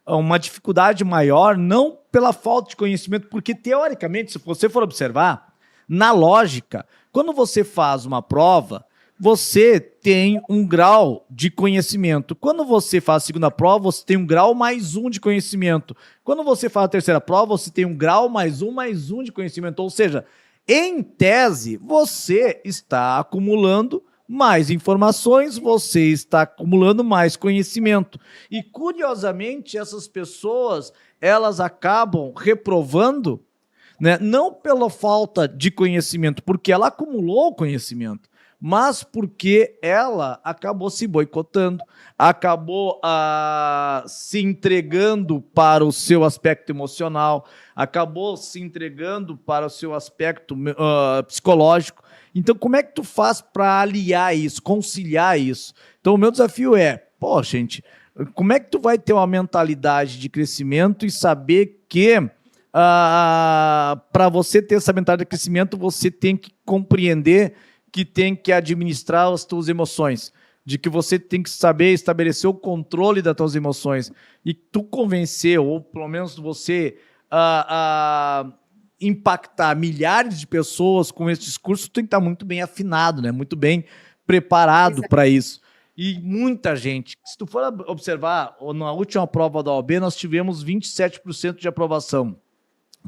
uma dificuldade maior, não pela falta de conhecimento, porque, teoricamente, se você for observar, na lógica, quando você faz uma prova, você tem um grau de conhecimento. Quando você faz a segunda prova, você tem um grau mais um de conhecimento. Quando você faz a terceira prova, você tem um grau mais um de conhecimento. Ou seja, em tese, você está acumulando mais informações, você está acumulando mais conhecimento. E, curiosamente, essas pessoas, elas acabam reprovando, né, não pela falta de conhecimento, porque ela acumulou conhecimento, mas porque ela acabou se boicotando, acabou se entregando para o seu aspecto emocional, acabou se entregando para o seu aspecto psicológico. Então, como é que tu faz para aliar isso, conciliar isso? Então, o meu desafio é, gente, como é que tu vai ter uma mentalidade de crescimento e saber que para você ter essa mentalidade de crescimento, você tem que compreender que tem que administrar as tuas emoções, de que você tem que saber estabelecer o controle das tuas emoções e tu convencer, ou pelo menos você impactar milhares de pessoas com esse discurso, tu tem que estar muito bem afinado, né? Muito bem preparado para isso. E muita gente, se tu for observar, na última prova da OAB, nós tivemos 27% de aprovação.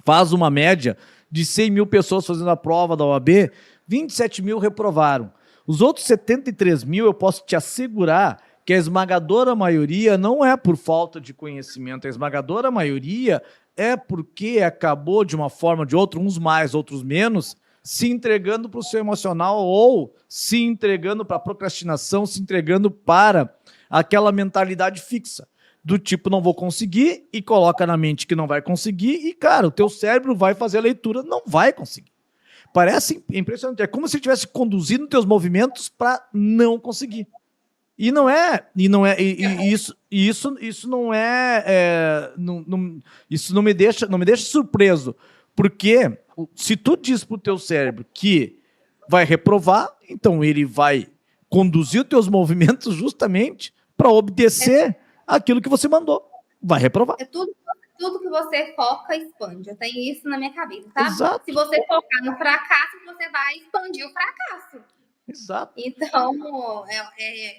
Faz uma média de 100 mil pessoas fazendo a prova da OAB, 27 mil reprovaram. Os outros 73 mil, eu posso te assegurar que a esmagadora maioria não é por falta de conhecimento, a esmagadora maioria é porque acabou de uma forma ou de outra, uns mais, outros menos, se entregando para o seu emocional ou se entregando para a procrastinação, se entregando para aquela mentalidade fixa. Do tipo, não vou conseguir, e coloca na mente que não vai conseguir, e, cara, o teu cérebro vai fazer a leitura, não vai conseguir. Parece impressionante. É como se estivesse conduzindo teus movimentos para não conseguir. Isso não me deixa surpreso, porque se tu diz pro teu cérebro que vai reprovar, então ele vai conduzir os teus movimentos justamente para obedecer aquilo que você mandou. Vai reprovar. É tudo que você foca, expande. Eu tenho isso na minha cabeça, tá? Exato. Se você focar no fracasso, você vai expandir o fracasso. Exato. Então,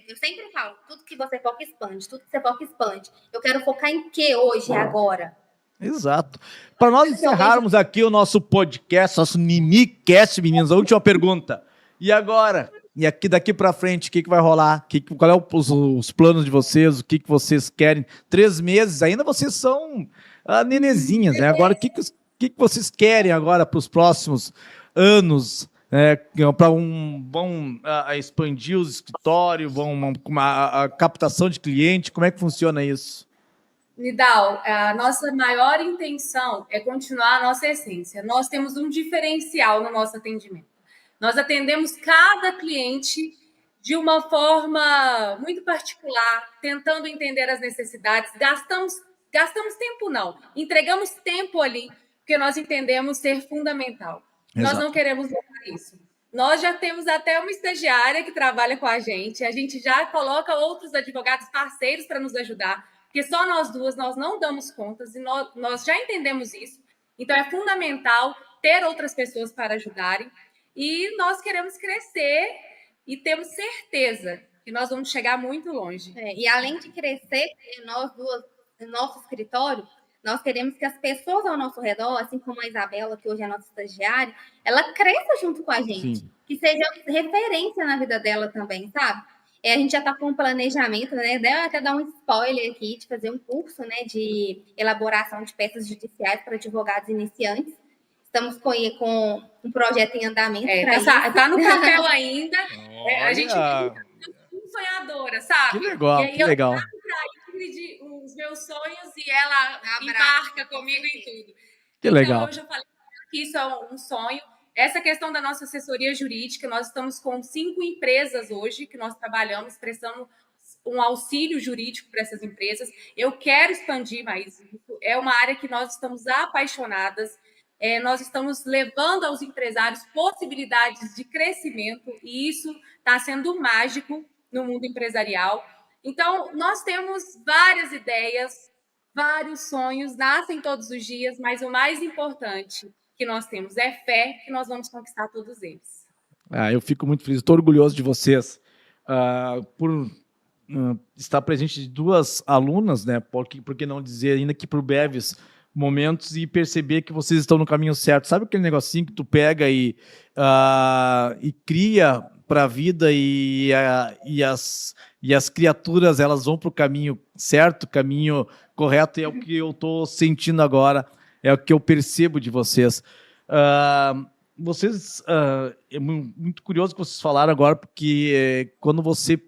eu sempre falo, tudo que você foca, expande. Tudo que você foca, expande. Eu quero focar em quê hoje, agora? Exato. Para nós encerrarmos aqui o nosso podcast, nosso Ninicast, meninos, a última pergunta. E agora? E daqui para frente, o que vai rolar? Qual é os planos de vocês? O que vocês querem? 3 meses, ainda vocês são nenezinhas, né? Agora, o que vocês querem agora para os próximos anos? Vão expandir os escritórios, a captação de cliente? Como é que funciona isso? Nidal, a nossa maior intenção é continuar a nossa essência. Nós temos um diferencial no nosso atendimento. Nós atendemos cada cliente de uma forma muito particular, tentando entender as necessidades. Gastamos tempo, não. Entregamos tempo ali, porque nós entendemos ser fundamental. Exato. Nós não queremos mudar isso. Nós já temos até uma estagiária que trabalha com a gente já coloca outros advogados parceiros para nos ajudar, porque só nós duas nós não damos contas e nós já entendemos isso. Então, é fundamental ter outras pessoas para ajudarem. E nós queremos crescer e temos certeza que nós vamos chegar muito longe. E além de crescer, nós duas, no nosso escritório, nós queremos que as pessoas ao nosso redor, assim como a Isabela, que hoje é nossa estagiária, ela cresça junto com a gente. Sim. Que seja referência na vida dela também, sabe? A gente já está com um planejamento, né? Deve até dar um spoiler aqui de fazer um curso, né, de elaboração de peças judiciais para advogados iniciantes. Estamos com um projeto em andamento. Está no papel ainda. A gente é sonhadora, sabe? Que legal, que legal. Eu trago para Ingrid os meus sonhos e ela embarca comigo em tudo. Que legal. Então, hoje eu falei que isso é um sonho. Essa questão da nossa assessoria jurídica, nós estamos com 5 empresas hoje que nós trabalhamos, prestando um auxílio jurídico para essas empresas. Eu quero expandir mais isso. É uma área que nós estamos apaixonadas. Nós estamos levando aos empresários possibilidades de crescimento e isso está sendo mágico no mundo empresarial. Então, nós temos várias ideias, vários sonhos, nascem todos os dias, mas o mais importante que nós temos é fé que nós vamos conquistar todos eles. Eu fico muito feliz, estou orgulhoso de vocês por estar presente de 2 alunas, né? Por que não dizer ainda que por breves momentos e perceber que vocês estão no caminho certo. Sabe aquele negocinho que tu pega e cria para a vida e as criaturas elas vão para o caminho certo, caminho correto, e é o que eu estou sentindo agora, é o que eu percebo de vocês. É muito curioso que vocês falaram agora, porque quando você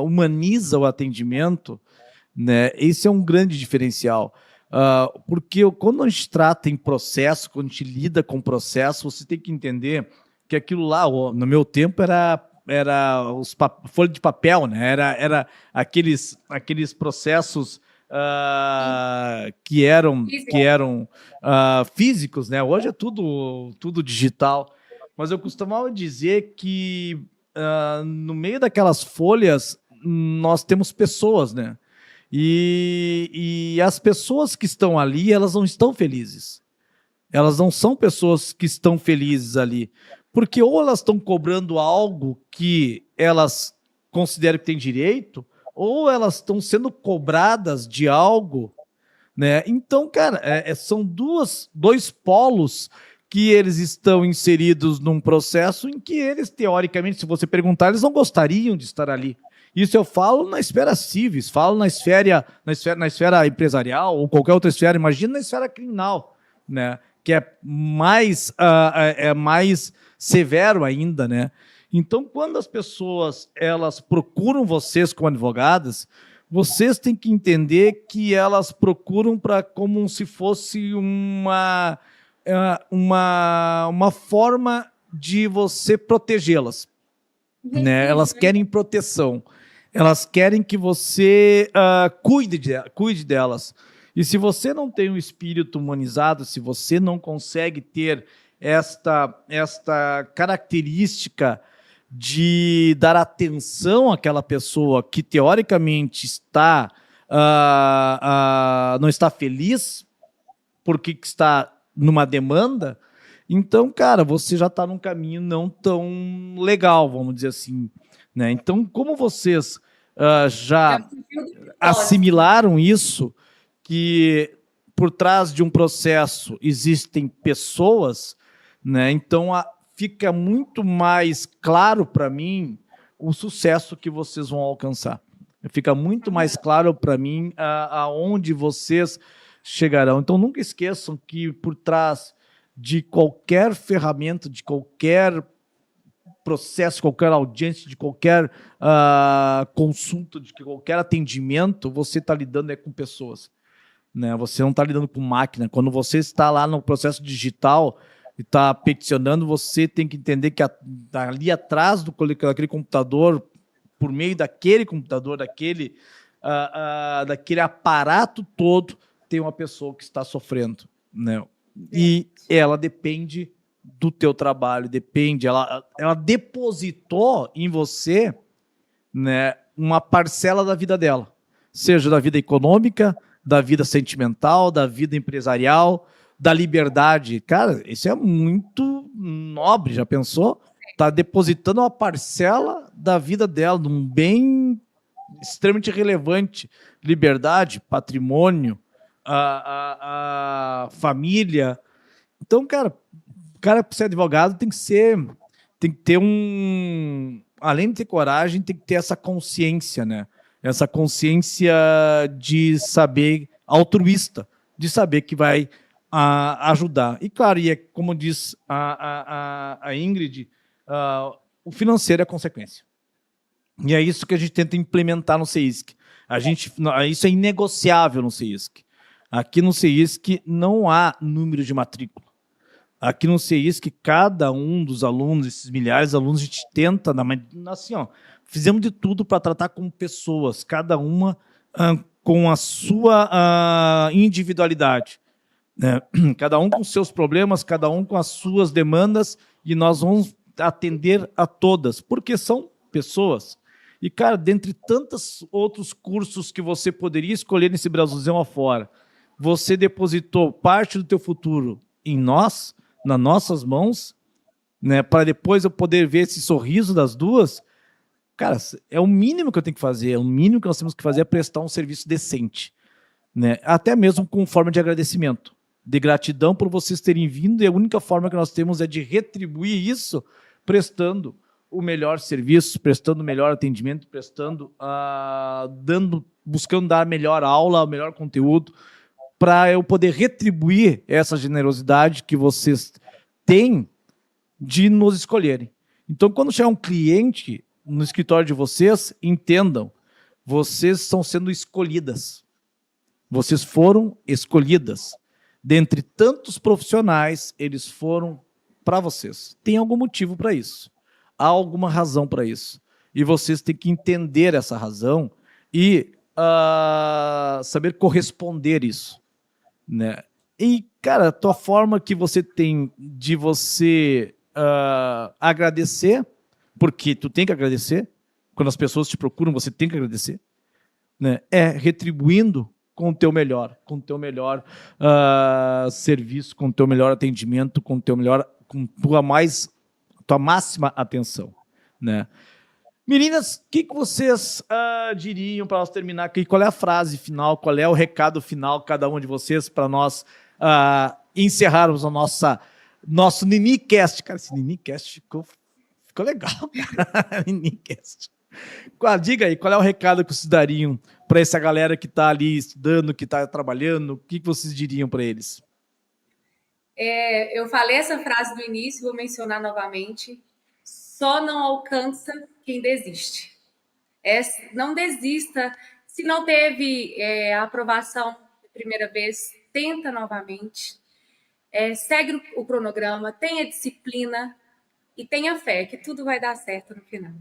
humaniza o atendimento, né, esse é um grande diferencial. Porque quando a gente trata em processo, quando a gente lida com processo, você tem que entender que aquilo lá, no meu tempo, era folha de papel, né? Era aqueles processos que eram físicos, né? Hoje é tudo digital. Mas eu costumava dizer que no meio daquelas folhas nós temos pessoas, né? E as pessoas que estão ali, elas não estão felizes. Elas não são pessoas que estão felizes ali. Porque ou elas estão cobrando algo que elas consideram que têm direito, ou elas estão sendo cobradas de algo, né? Então, cara, são dois polos que eles estão inseridos num processo em que eles, teoricamente, se você perguntar, eles não gostariam de estar ali. Isso eu falo na esfera civis, falo na esfera empresarial ou qualquer outra esfera. Imagina na esfera criminal, né? Que é mais severo ainda, né? Então, quando as pessoas elas procuram vocês como advogadas, vocês têm que entender que elas procuram como se fosse uma forma de você protegê-las, né? Elas querem proteção. Elas querem que você cuide delas. E se você não tem um espírito humanizado, se você não consegue ter esta característica de dar atenção àquela pessoa que teoricamente não está feliz porque está numa demanda, então, cara, você já está num caminho não tão legal, vamos dizer assim, né? Então, como vocês já assimilaram isso, que por trás de um processo existem pessoas, né? Então fica muito mais claro para mim o sucesso que vocês vão alcançar. Fica muito mais claro para mim aonde vocês chegarão. Então nunca esqueçam que por trás de qualquer ferramenta, de qualquer processo, qualquer audiência, de qualquer consulta, de qualquer atendimento, você está lidando com pessoas, né? Você não está lidando com máquina. Quando você está lá no processo digital e está peticionando, você tem que entender que ali atrás daquele computador, por meio daquele computador, daquele aparato todo, tem uma pessoa que está sofrendo, né? E ela depende do teu trabalho, ela depositou em você, né, uma parcela da vida dela, seja da vida econômica, da vida sentimental, da vida empresarial, da liberdade. Cara, isso é muito nobre, já pensou? Tá depositando uma parcela da vida dela, num bem extremamente relevante, liberdade, patrimônio, a família. Então, cara, o cara para ser advogado tem que ter além de ter coragem, tem que ter essa consciência, né? Essa consciência de saber, altruísta, de saber que vai ajudar. E claro, como diz a Ingrid, o financeiro é a consequência. E é isso que a gente tenta implementar no CEISC. Isso é inegociável no CEISC. Aqui no CEISC não há número de matrícula. Aqui no CEISC, cada um dos alunos, esses milhares de alunos, a gente tenta, assim, ó, fizemos de tudo para tratar como pessoas, cada uma com a sua individualidade, né? Cada um com seus problemas, cada um com as suas demandas, e nós vamos atender a todas, porque são pessoas. E, cara, dentre tantos outros cursos que você poderia escolher nesse Brasilzão afora, você depositou parte do teu futuro em nós, nas nossas mãos, né, para depois eu poder ver esse sorriso das duas. Cara, é o mínimo que eu tenho que fazer, é o mínimo que nós temos que fazer é prestar um serviço decente, né? Até mesmo com forma de agradecimento, de gratidão por vocês terem vindo, e a única forma que nós temos é de retribuir isso prestando o melhor serviço, prestando o melhor atendimento, buscando dar a melhor aula, o melhor conteúdo, para eu poder retribuir essa generosidade que vocês têm de nos escolherem. Então, quando chegar um cliente no escritório de vocês, entendam, vocês estão sendo escolhidas. Vocês foram escolhidas. Dentre tantos profissionais, eles foram para vocês. Tem algum motivo para isso. Há alguma razão para isso. E vocês têm que entender essa razão e saber corresponder isso, né? E, cara, a tua forma que você tem de você agradecer, porque tu tem que agradecer, quando as pessoas te procuram, você tem que agradecer, né? É retribuindo com o teu melhor, serviço, com o teu melhor atendimento, com tua máxima atenção, né? Meninas, o que vocês diriam para nós terminar aqui? Qual é a frase final, qual é o recado final, cada um de vocês, para nós encerrarmos o nosso Ninicast? Cara, esse Ninicast ficou legal, cara. Ninicast. Diga aí, qual é o recado que vocês dariam para essa galera que está ali estudando, que está trabalhando? O que vocês diriam para eles? Eu falei essa frase no início, vou mencionar novamente. Só não alcança quem desiste. Não desista. Se não teve a aprovação da primeira vez, tenta novamente. Segue o cronograma, tenha disciplina e tenha fé, que tudo vai dar certo no final.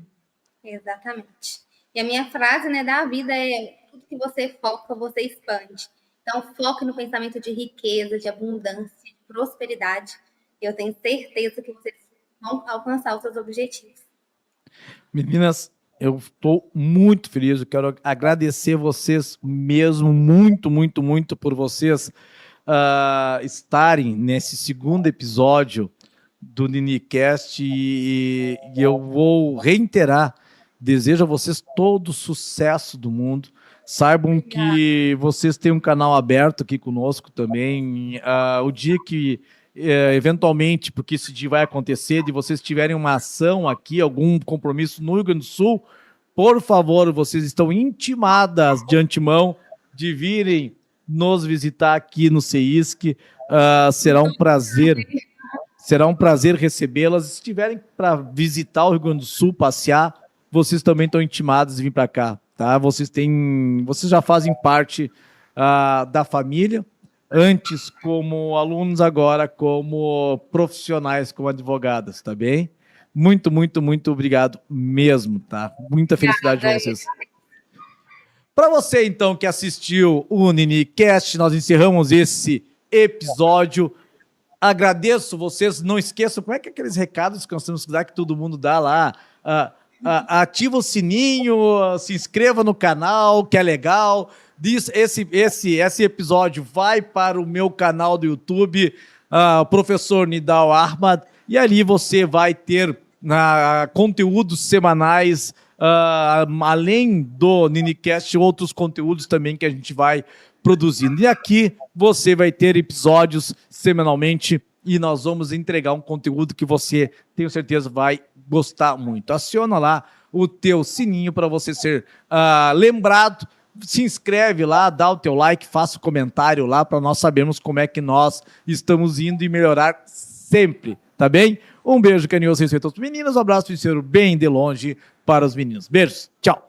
Exatamente. E a minha frase, né, da vida é: tudo que você foca, você expande. Então, foque no pensamento de riqueza, de abundância, de prosperidade. Eu tenho certeza que vocês vão alcançar os seus objetivos. Meninas, eu estou muito feliz. Eu quero agradecer vocês mesmo, muito, muito, muito por vocês estarem nesse segundo episódio do Ninicast, e eu vou reiterar, desejo a vocês todo o sucesso do mundo. Saibam que vocês têm um canal aberto aqui conosco também. O dia que, eventualmente, porque esse dia vai acontecer, de vocês tiverem uma ação aqui, algum compromisso no Rio Grande do Sul, por favor, vocês estão intimadas de antemão de virem nos visitar aqui no CEISC. Será um prazer recebê-las. Se estiverem para visitar o Rio Grande do Sul, passear, vocês também estão intimados de vir para cá, tá? Vocês já fazem parte da família, antes como alunos, agora como profissionais, como advogadas, tá bem? Muito, muito, muito obrigado mesmo, tá? Muita felicidade para vocês. Para você, então, que assistiu o Ninicast, nós encerramos esse episódio. Agradeço vocês. Não esqueçam, como é que aqueles recados que nós temos que dar, que todo mundo dá lá? Ativa o sininho, se inscreva no canal, que é legal. Esse episódio vai para o meu canal do YouTube, Professor Nidal Ahmad, e ali você vai ter conteúdos semanais, além do Ninicast, outros conteúdos também que a gente vai produzindo. E aqui você vai ter episódios semanalmente e nós vamos entregar um conteúdo que você, tenho certeza, vai gostar muito. Aciona lá o teu sininho para você ser lembrado. Se inscreve lá, dá o teu like, faça o comentário lá para nós sabermos como é que nós estamos indo e melhorar sempre, tá bem? Um beijo carinhoso, respeito aos meninos, um abraço sincero bem de longe para os meninos. Beijos, tchau!